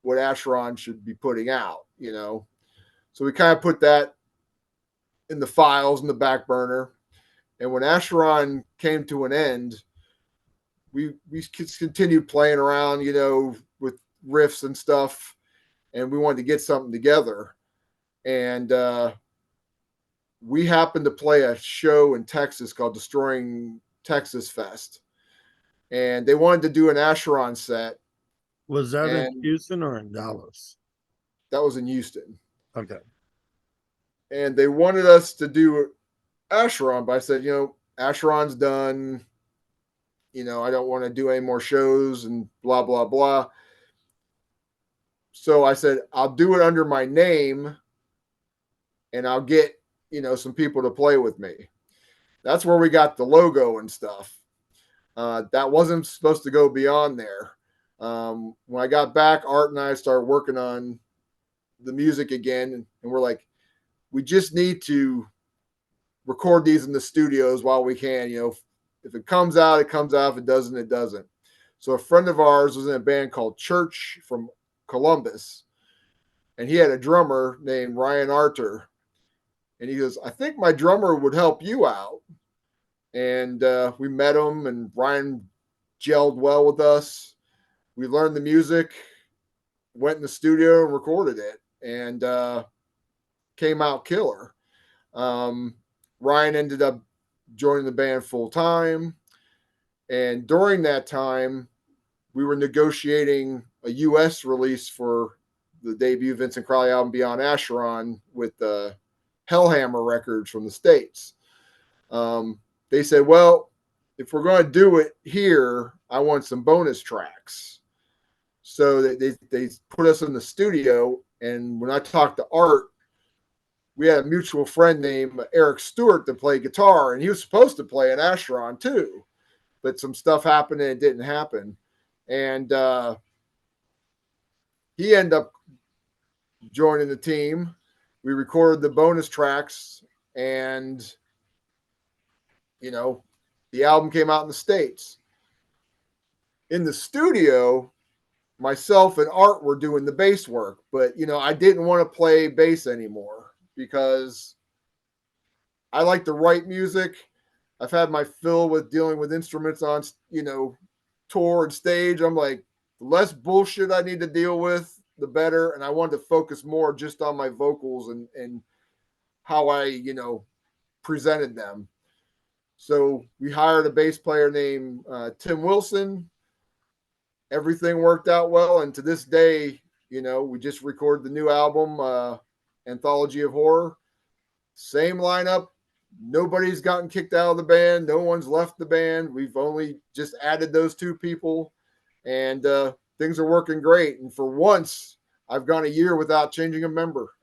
what ACHERON should be putting out, So we kind of put that in the files in the back burner. And when ACHERON came to an end, we continued playing around, with riffs and stuff. And we wanted to get something together. And we happened to play a show in Texas called Destroying Texas Fest. And they wanted to do an ACHERON set. Was that in Houston or in Dallas? That was in Houston. Okay. And they wanted us to do ACHERON, but I said, ACHERON's done. I don't want to do any more shows and blah, blah, blah. So I said, I'll do it under my name and I'll get, some people to play with me. That's where we got the logo and stuff. That wasn't supposed to go beyond there. When I got back, Art and I started working on the music again. And we're like, we just need to record these in the studios while we can. If it comes out, it comes out. If it doesn't, it doesn't. So a friend of ours was in a band called Church from Columbus, and he had a drummer named Ryan Arter. And he goes, I think my drummer would help you out. And we met him, and Ryan gelled well with us. We learned the music, went in the studio and recorded it, and came out killer. Ryan ended up joining the band full time. And during that time, we were negotiating a U.S. release for the debut Vincent Crowley album, Beyond ACHERON, with Hellhammer Records from the States. They said, well, if we're going to do it here, I want some bonus tracks. So they put us in the studio. And when I talked to Art, we had a mutual friend named Eric Stewart that played guitar, and he was supposed to play in ACHERON too, but some stuff happened and it didn't happen. And he ended up joining the team. We recorded the bonus tracks, and the album came out in the States. In the studio, myself and Art were doing the bass work, but I didn't want to play bass anymore because I like to write music. I've had my fill with dealing with instruments on, tour and stage. I'm like, the less bullshit I need to deal with, the better. And I wanted to focus more just on my vocals and how I, presented them. So we hired a bass player named Tim Wilson. Everything worked out well. And to this day, we just recorded the new album, Anthology of Horror. Same lineup. Nobody's gotten kicked out of the band. No one's left the band. We've only just added those two people, and things are working great. And for once, I've gone a year without changing a member.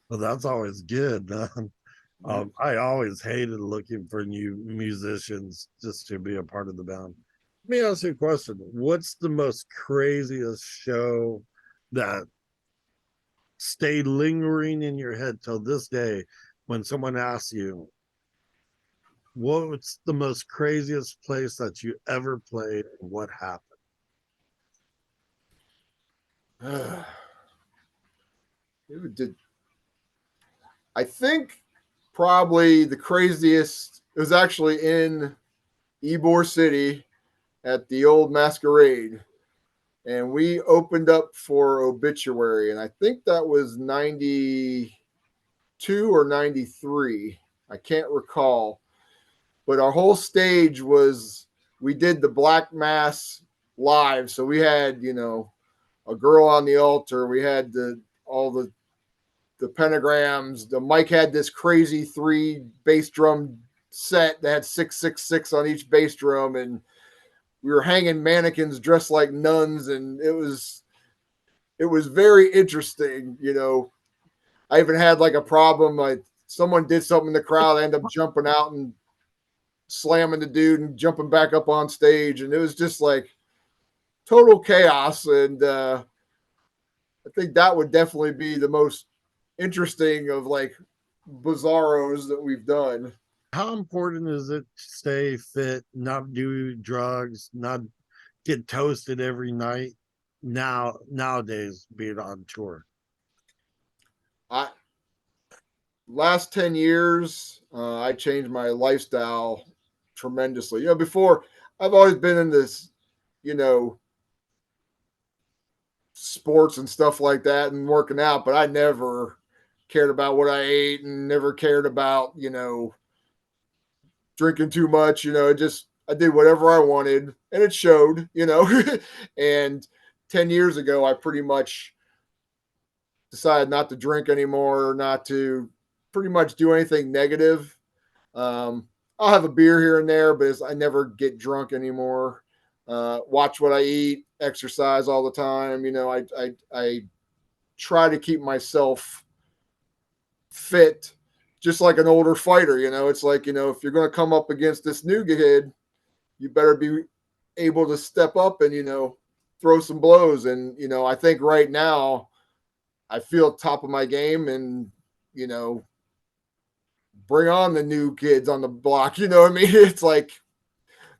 Well, that's always good. I always hated looking for new musicians just to be a part of the band. Let me ask you a question. What's the most craziest show that stayed lingering in your head till this day when someone asks you, what's the most craziest place that you ever played and what happened? I think probably the craziest, it was actually in Ybor City at the old Masquerade. And we opened up for Obituary, and I think that was 92 or 93. I can't recall. But our whole stage was, we did the Black Mass live. So we had, a girl on the altar. We had all the pentagrams. The Mike had this crazy 3 bass drum set that had 666 on each bass drum, and we were hanging mannequins dressed like nuns, and it was very interesting. I even had like a problem, like someone did something in the crowd, I ended up jumping out and slamming the dude and jumping back up on stage, and it was just like total chaos. And I think that would definitely be the most interesting of like bizarros that we've done. How important is it to stay fit, not do drugs, not get toasted every night nowadays, being on tour? Last 10 years, I changed my lifestyle tremendously. Before, I've always been in this, sports and stuff like that and working out, but I never cared about what I ate and never cared about, drinking too much. I did whatever I wanted, and it showed, and 10 years ago, I pretty much decided not to drink anymore, not to pretty much do anything negative. I'll have a beer here and there, but I never get drunk anymore. Watch what I eat, exercise all the time. I try to keep myself fit, just like an older fighter. It's like, if you're going to come up against this new kid, you better be able to step up and, throw some blows. And, I think right now I feel top of my game, and, bring on the new kids on the block. You know what I mean? It's like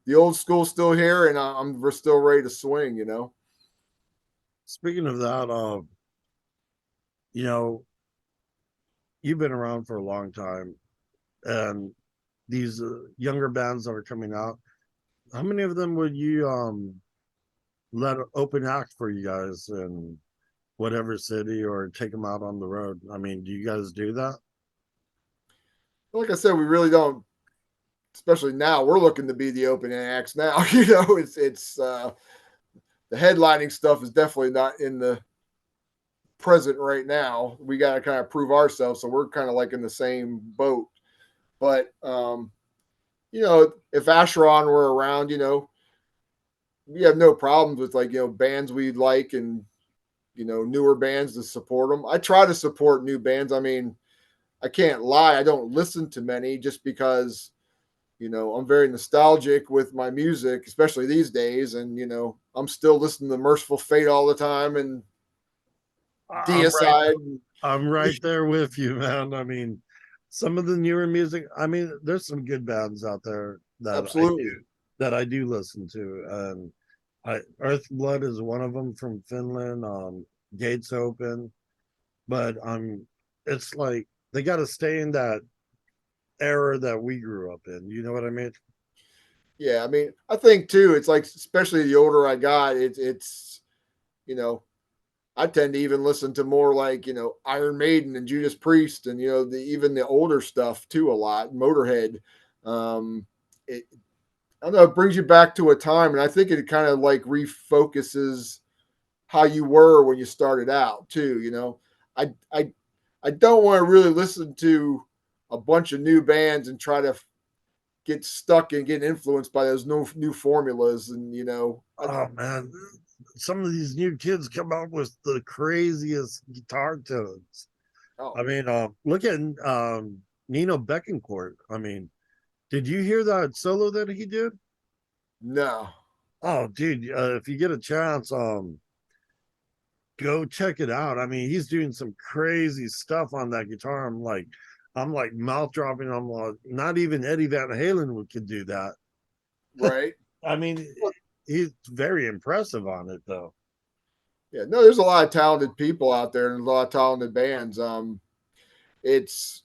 the old school's still here, and we're still ready to swing, Speaking of that, you've been around for a long time, and these younger bands that are coming out, how many of them would you let open act for you guys in whatever city, or take them out on the road? I mean, do you guys do that? Like I said, we really don't, especially now. We're looking to be the opening acts now. It's the headlining stuff is definitely not in the present right now. We got to kind of prove ourselves. So we're kind of like in the same boat. But, you know, if ACHERON were around, you know, we have no problems with like, you know, bands we like and, you know, newer bands to support them. I try to support new bands. I mean, I can't lie. I don't listen to many just because, you know, I'm very nostalgic with my music, especially these days. And, you know, I'm still listening to Merciful Fate all the time and Deicide. I'm right there with you, man. I mean, some of the newer music, I mean, there's some good bands out there Absolutely. that I do listen to. And EarthBlood is one of them from Finland. Gates Open. But it's like they got to stay in that era that we grew up in. You know what I mean? Yeah, I mean, I think too, it's like, especially the older I got, it's, you know, I tend to even listen to more like, you know, Iron Maiden and Judas Priest and, you know, even the older stuff too, a lot, Motorhead. It, I don't know, it brings you back to a time. And I think it kind of like refocuses how you were when you started out too. You know, I don't want to really listen to a bunch of new bands and try to get stuck and get influenced by those new formulas. And, you know, oh man, some of these new kids come out with the craziest guitar tones. Oh. I mean, look at Nino Beckencourt. I mean, did you hear that solo that he did? No. Oh, dude, if you get a chance, go check it out. I mean, he's doing some crazy stuff on that guitar. I'm like mouth dropping. I'm like, not even Eddie Van Halen could do that. Right. I mean, he's very impressive on it, though. Yeah, no, there's a lot of talented people out there and a lot of talented bands. It's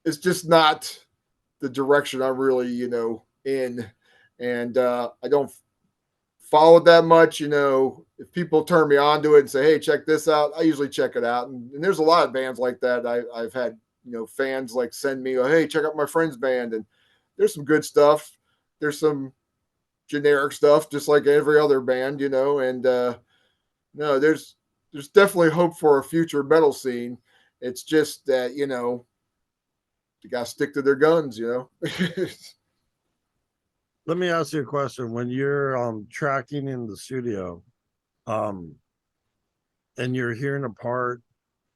just not the direction I'm really, you know, in, and I don't follow it that much. You know, if people turn me on to it and say, "Hey, check this out," I usually check it out. And there's a lot of bands like that. I've had, you know, fans like send me, "Oh, hey, check out my friend's band," and there's some good stuff. There's some generic stuff, just like every other band, you know, and no, there's definitely hope for a future metal scene. It's just that, you know, you got to stick to their guns, you know. Let me ask you a question. When you're tracking in the studio, and you're hearing a part,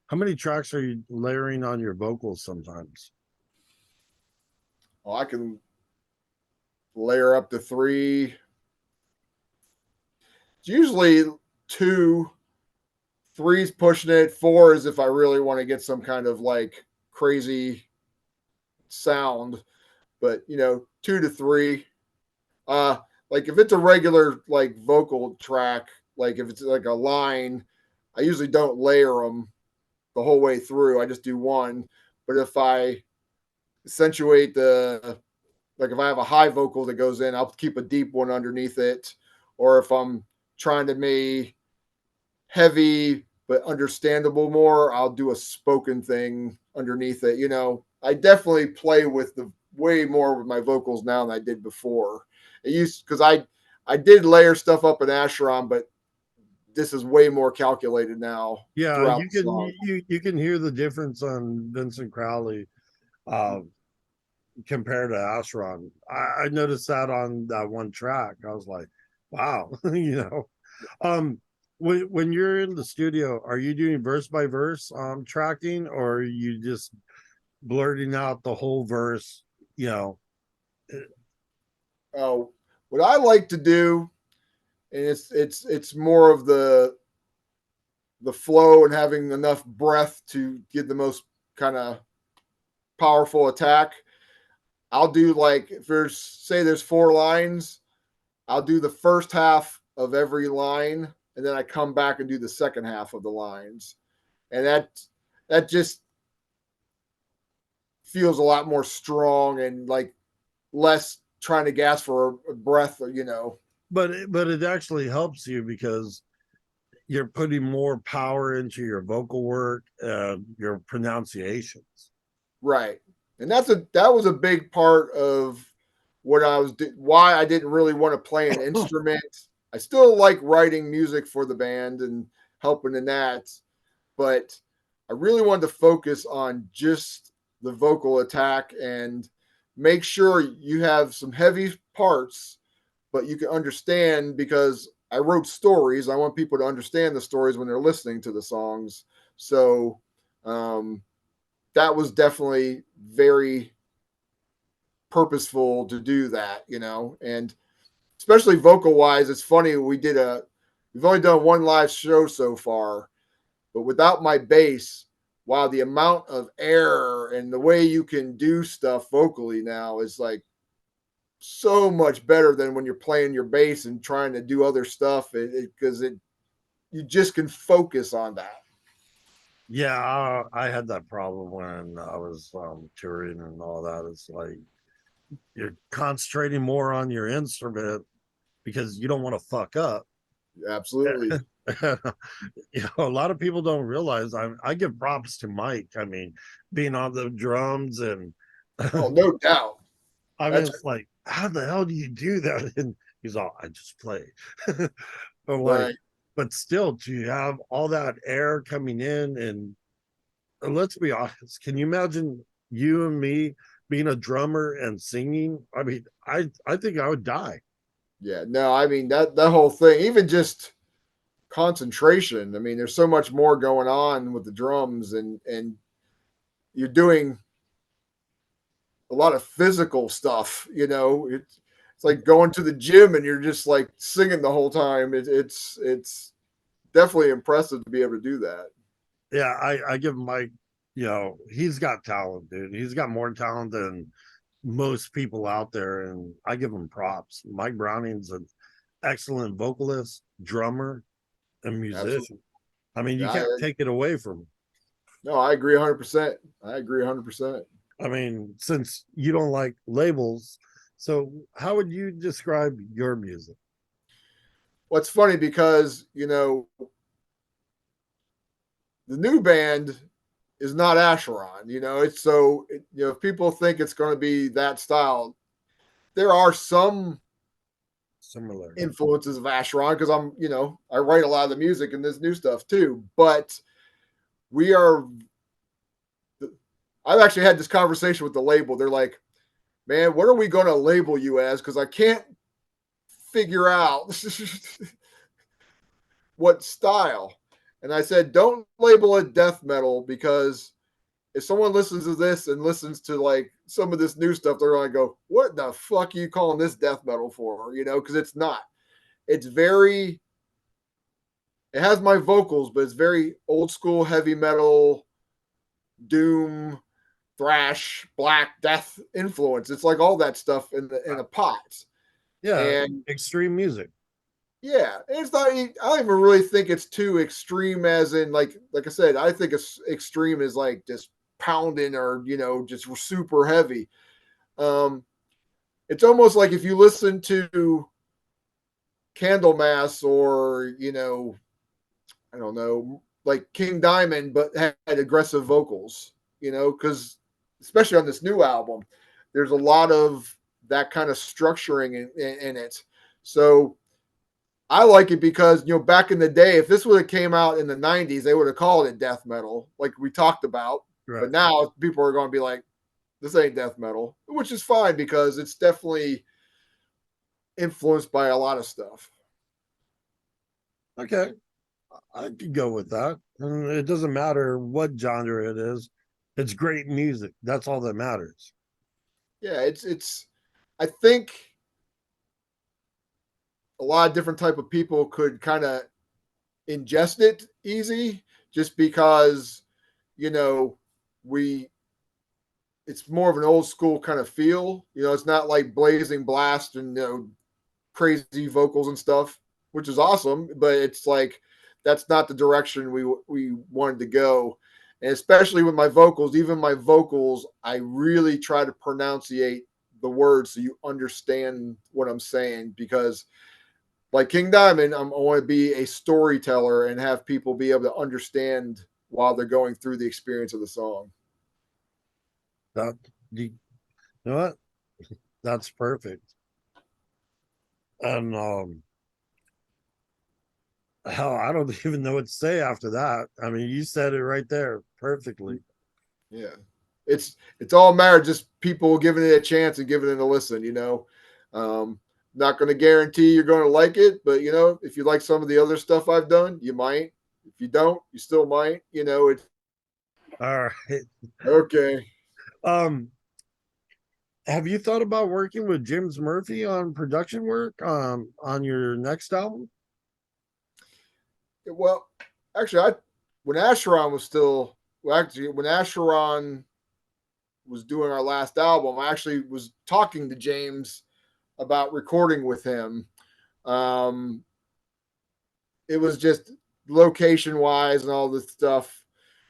how many tracks are you layering on your vocals sometimes? Well, I can layer up to 3. It's usually 2, 3's pushing it. 4 is if I really want to get some kind of like crazy sound. But, you know, 2 to 3. Like if it's a regular like vocal track, like if it's like a line, I usually don't layer them the whole way through. I just do one. But if I accentuate like if I have a high vocal that goes in, I'll keep a deep one underneath it. Or if I'm trying to make heavy but understandable more, I'll do a spoken thing underneath it. You know, I definitely play with the way more with my vocals now than I did before. It used because I did layer stuff up in ACHERON, but this is way more calculated now. Yeah, you can hear the difference on Vincent Crowley compared to ACHERON. I noticed that on that one track. I was like, wow, you know. When you're in the studio, are you doing verse by verse tracking, or are you just blurting out the whole verse, you know? Oh, what I like to do, and it's more of the flow and having enough breath to get the most kind of powerful attack. I'll do like if there's 4 lines, I'll do the first half of every line, and then I come back and do the second half of the lines, and that just feels a lot more strong and like less trying to gasp for a breath, you know. But it actually helps you because you're putting more power into your vocal work, your pronunciations. Right. And that was a big part of what why I didn't really want to play an instrument. I still like writing music for the band and helping in that, but I really wanted to focus on just the vocal attack and make sure you have some heavy parts, but you can understand, because I wrote stories. I want people to understand the stories when they're listening to the songs. So that was definitely very purposeful to do that, and especially vocal wise. It's funny, we've only done one live show so far, but without my bass, wow, the amount of air and the way you can do stuff vocally now is like so much better than when you're playing your bass and trying to do other stuff, because you just can focus on that. Yeah, I had that problem when I was touring and all that. It's like you're concentrating more on your instrument because you don't want to fuck up. Absolutely. A lot of people don't realize I give props to Mike. I mean, being on the drums and oh, no doubt. I mean, it's like, how the hell do you do that? And he's all, I just play. But right. But still, to have all that air coming in, and let's be honest, can you imagine you and me being a drummer and singing? I mean, I think I would die. Yeah, no, I mean that whole thing, even just concentration. I mean, there's so much more going on with the drums, and you're doing a lot of physical stuff. It's like going to the gym and you're just like singing the whole time. It's definitely impressive to be able to do that. Yeah, I give Mike, he's got talent, dude. He's got more talent than most people out there, and I give him props. Mike Browning's an excellent vocalist, drummer, and musician. Absolutely. I mean, you can't take it away from him. No, I agree 100%. I agree 100%. I mean, since you don't like labels, so how would you describe your music? Well, it's funny because, the new band is not Acheron. It's so, if people think it's going to be that style, there are some similar influences of Acheron, because I write a lot of the music and this new stuff too. But I've actually had this conversation with the label. They're like, man, what are we going to label you as? Because I can't figure out what style. And I said, don't label it death metal, because if someone listens to this and listens to like some of this new stuff, they're going to go, what the fuck are you calling this death metal for? Because it's not. It has my vocals, but it's very old school heavy metal, doom, thrash, black death influence. It's like all that stuff in a pot. Yeah, and extreme music. Yeah, it's not. I don't even really think it's too extreme, as in like I said. I think it's extreme is like just pounding or just super heavy. It's almost like if you listen to Candlemass or I don't know, like King Diamond, but had aggressive vocals. Because especially on this new album, there's a lot of that kind of structuring in it. So I like it because, back in the day, if this would have came out in the 90s, they would have called it death metal, like we talked about. Right. But now people are going to be like, this ain't death metal, which is fine because it's definitely influenced by a lot of stuff. Okay. I could go with that. And it doesn't matter what genre it is. It's great music. That's all that matters. Yeah, it's I think a lot of different type of people could kind of ingest it easy, just because it's more of an old school kind of feel. It's not like blazing blast and crazy vocals and stuff, which is awesome, but it's like that's not the direction we wanted to go. And especially with my vocals, even my vocals, I really try to pronunciate the words so you understand what I'm saying, because like King Diamond, I want to be a storyteller and have people be able to understand while they're going through the experience of the song. You know what? That's perfect. And Hell, I don't even know what to say after that. I mean, you said it right there perfectly. Yeah. It's all a matter of just people giving it a chance and giving it a listen, Not going to guarantee you're going to like it, but if you like some of the other stuff I've done, you might. If you don't, you still might. It's All right. okay. Have you thought about working with James Murphy on production work on your next album? Well, actually, when Acheron was still when Acheron was doing our last album, I actually was talking to James about recording with him. It was just location wise and all this stuff.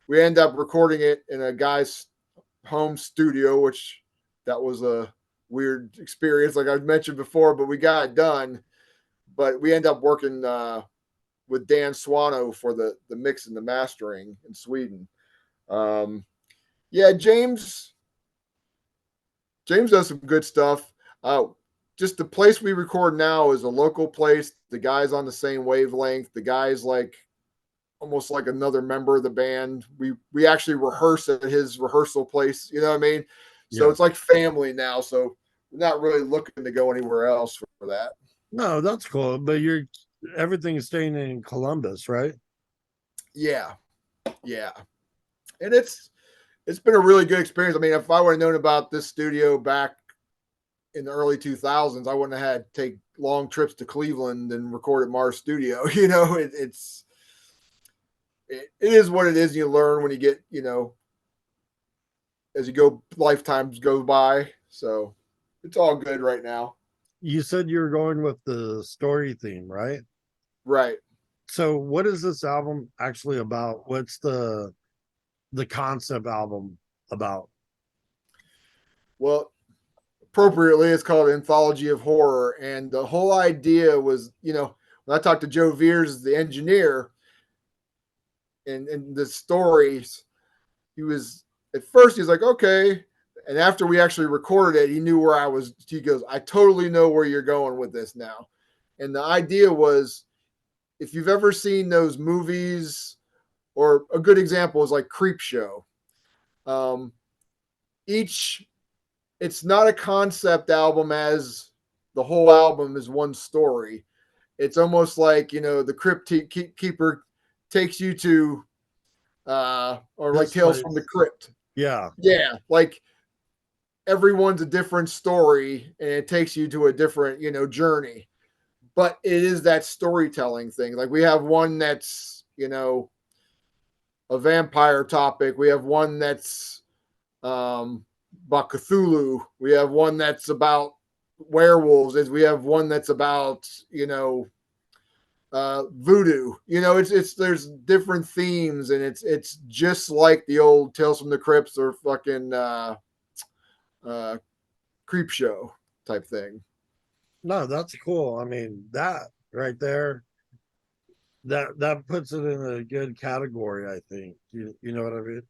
We ended up recording it in a guy's home studio, which that was a weird experience, like I mentioned before, but we got it done. But we ended up working with Dan Swano for the mix and the mastering in Sweden. Yeah, James does some good stuff. Just the place we record now is a local place. The guy's on the same wavelength. The guy's like almost like another member of the band. We actually rehearse at his rehearsal place. You know what I mean? So it's like family now. So we're not really looking to go anywhere else for that. No, that's cool. But everything's staying in Columbus, right? Yeah. And it's been a really good experience. I mean, if I would have known about this studio back in the early 2000s, I wouldn't have had to take long trips to Cleveland and record at Mars Studio. It is what it is. You learn when you get, as you go, lifetimes go by. So it's all good right now. You said you were going with the story theme, right? Right. So what is this album actually about? What's the concept album about? Well, appropriately, it's called Anthology of Horror. And the whole idea was, when I talked to Joe Veers, the engineer, and the stories, he was like, okay. And after we actually recorded it, he knew where I was. He goes, I totally know where you're going with this now. And the idea was, if you've ever seen those movies, or a good example is like Creepshow. It's not a concept album as the whole album is one story. It's almost like, the Crypt Keeper takes you to, or like Tales from the Crypt. Yeah. Yeah. Like everyone's a different story and it takes you to a different, journey. But it is that storytelling thing. Like we have one that's, a vampire topic. We have one that's about Cthulhu. We have one that's about werewolves. We have one that's about, voodoo. There's different themes, and it's just like the old Tales from the Crypts or fucking Creepshow type thing. No, that's cool. I mean, that right there, that puts it in a good category, I think. You know what I mean?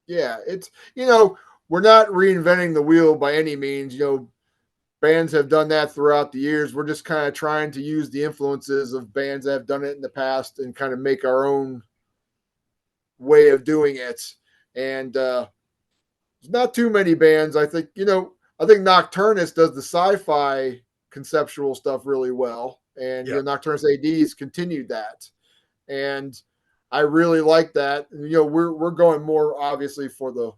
Yeah, it's we're not reinventing the wheel by any means. Bands have done that throughout the years. We're just kind of trying to use the influences of bands that have done it in the past and kind of make our own way of doing it. And there's not too many bands. I think Nocturnus does the sci-fi conceptual stuff really well, and Nocturnus AD's continued that, and I really like that. And, we're going more obviously for the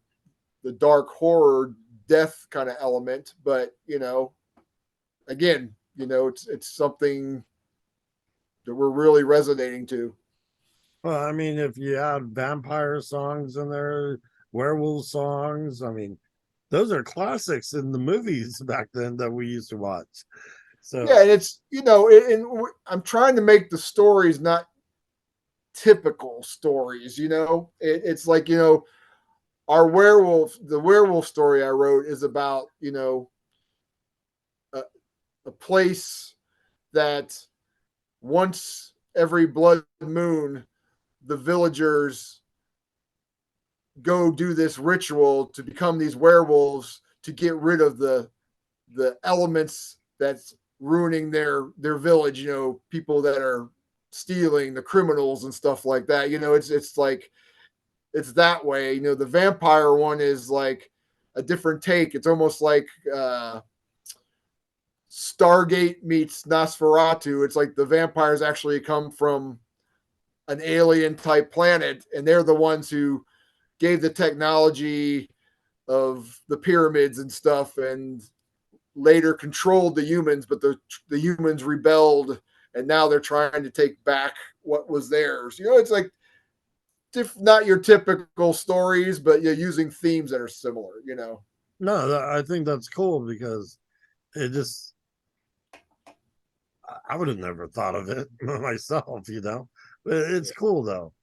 dark horror death kind of element, but again, it's something that we're really resonating to. Well, I mean, if you add vampire songs in there, werewolf songs, I mean, those are classics in the movies back then that we used to watch. So yeah, and it's I'm trying to make the stories not typical stories. It's like the werewolf story I wrote is about a place that once every blood moon, the villagers go do this ritual to become these werewolves to get rid of the elements that's ruining their village. People that are stealing, the criminals and stuff like that. It's like it's that way. The vampire one is like a different take. It's almost like Stargate meets Nosferatu. It's like the vampires actually come from an alien type planet, and they're the ones who gave the technology of the pyramids and stuff, and later controlled the humans, but the humans rebelled, and now they're trying to take back what was theirs. It's like not your typical stories, but you're using themes that are similar. No, I think that's cool because it just, I would have never thought of it myself, but it's cool though.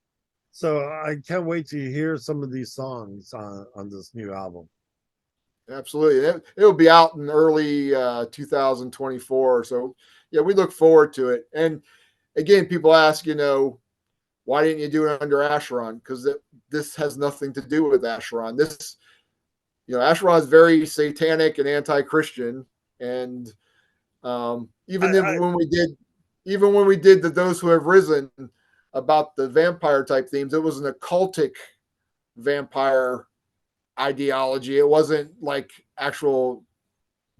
So I can't wait to hear some of these songs on this new album. Absolutely. It'll be out in early 2024. So yeah, we look forward to it. And again, people ask, why didn't you do it under Acheron? Because this has nothing to do with Acheron. This, Acheron is very satanic and anti-Christian. And even when we did the Those Who Have Risen about the vampire type themes, it was an occultic vampire ideology. It wasn't like actual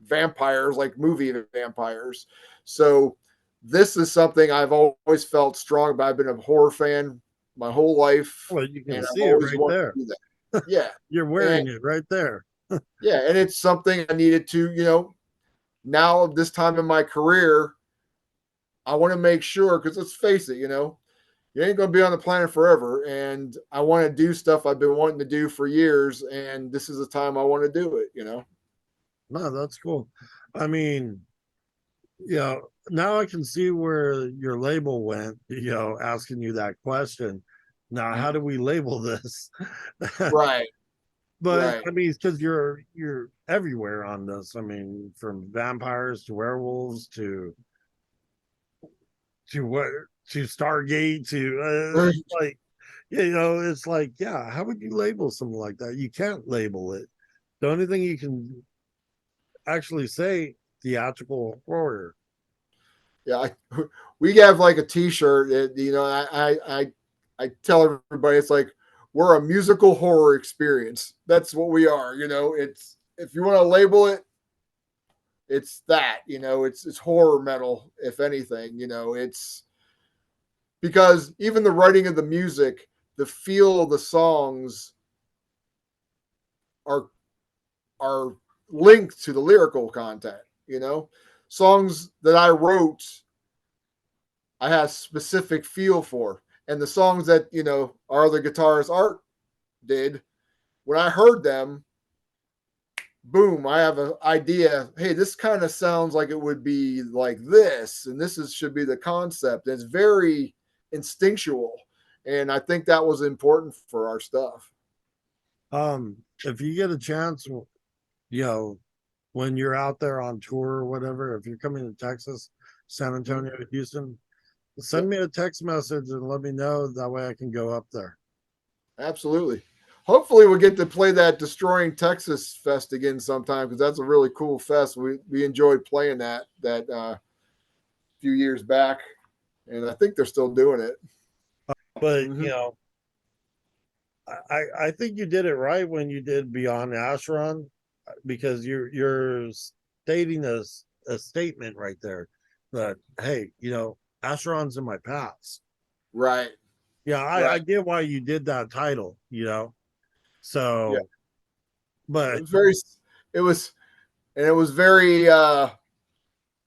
vampires, like movie vampires. So this is something I've always felt strong about. I've been a horror fan my whole life. Well, you can see it right there. Yeah. You're wearing it right there. Yeah. And it's something I needed to, now at this time in my career, I want to make sure, because let's face it, you ain't going to be on the planet forever. And I want to do stuff I've been wanting to do for years. And this is the time I want to do it, No, that's cool. I mean, now I can see where your label went, asking you that question. Now, how do we label this? Right. But right. I mean, because you're everywhere on this. I mean, from vampires to werewolves to Stargate to like, it's like, yeah, how would you label something like that? You can't label it. The only thing you can actually say, theatrical horror. Yeah, we have like a T-shirt. I tell everybody it's like we're a musical horror experience. That's what we are. It's, if you want to label it, it's that. It's horror metal, if anything. It's because even the writing of the music, the feel of the songs are linked to the lyrical content. Songs that I wrote, I had a specific feel for. And the songs that, our other guitarist Art did, when I heard them, boom, I have an idea. Hey, this kind of sounds like it would be like this. And should be the concept. And it's very instinctual. And I think that was important for our stuff. If you get a chance, when you're out there on tour or whatever, if you're coming to Texas, San Antonio, Houston, send me a text message and let me know. That way I can go up there. Absolutely. Hopefully we'll get to play that Destroying Texas Fest again sometime, because that's a really cool fest. We enjoyed playing that few years back, and I think they're still doing it. But I think you did it right when you did Beyond Acheron, because you're stating a statement right there that, hey, Acheron's in my past. Right. Yeah, I get why you did that title, So, yeah. But it was very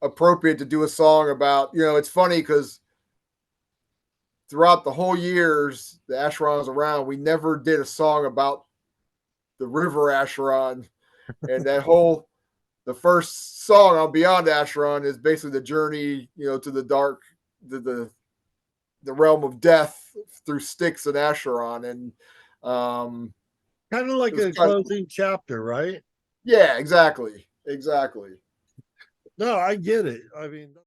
appropriate to do a song about, it's funny because throughout the whole years the Acheron was around, we never did a song about the river Acheron. And the first song on Beyond Acheron is basically the journey, to the dark, the realm of death through Styx and Acheron. And kind of like a closing chapter, right? Yeah, exactly. No, I get it. I mean,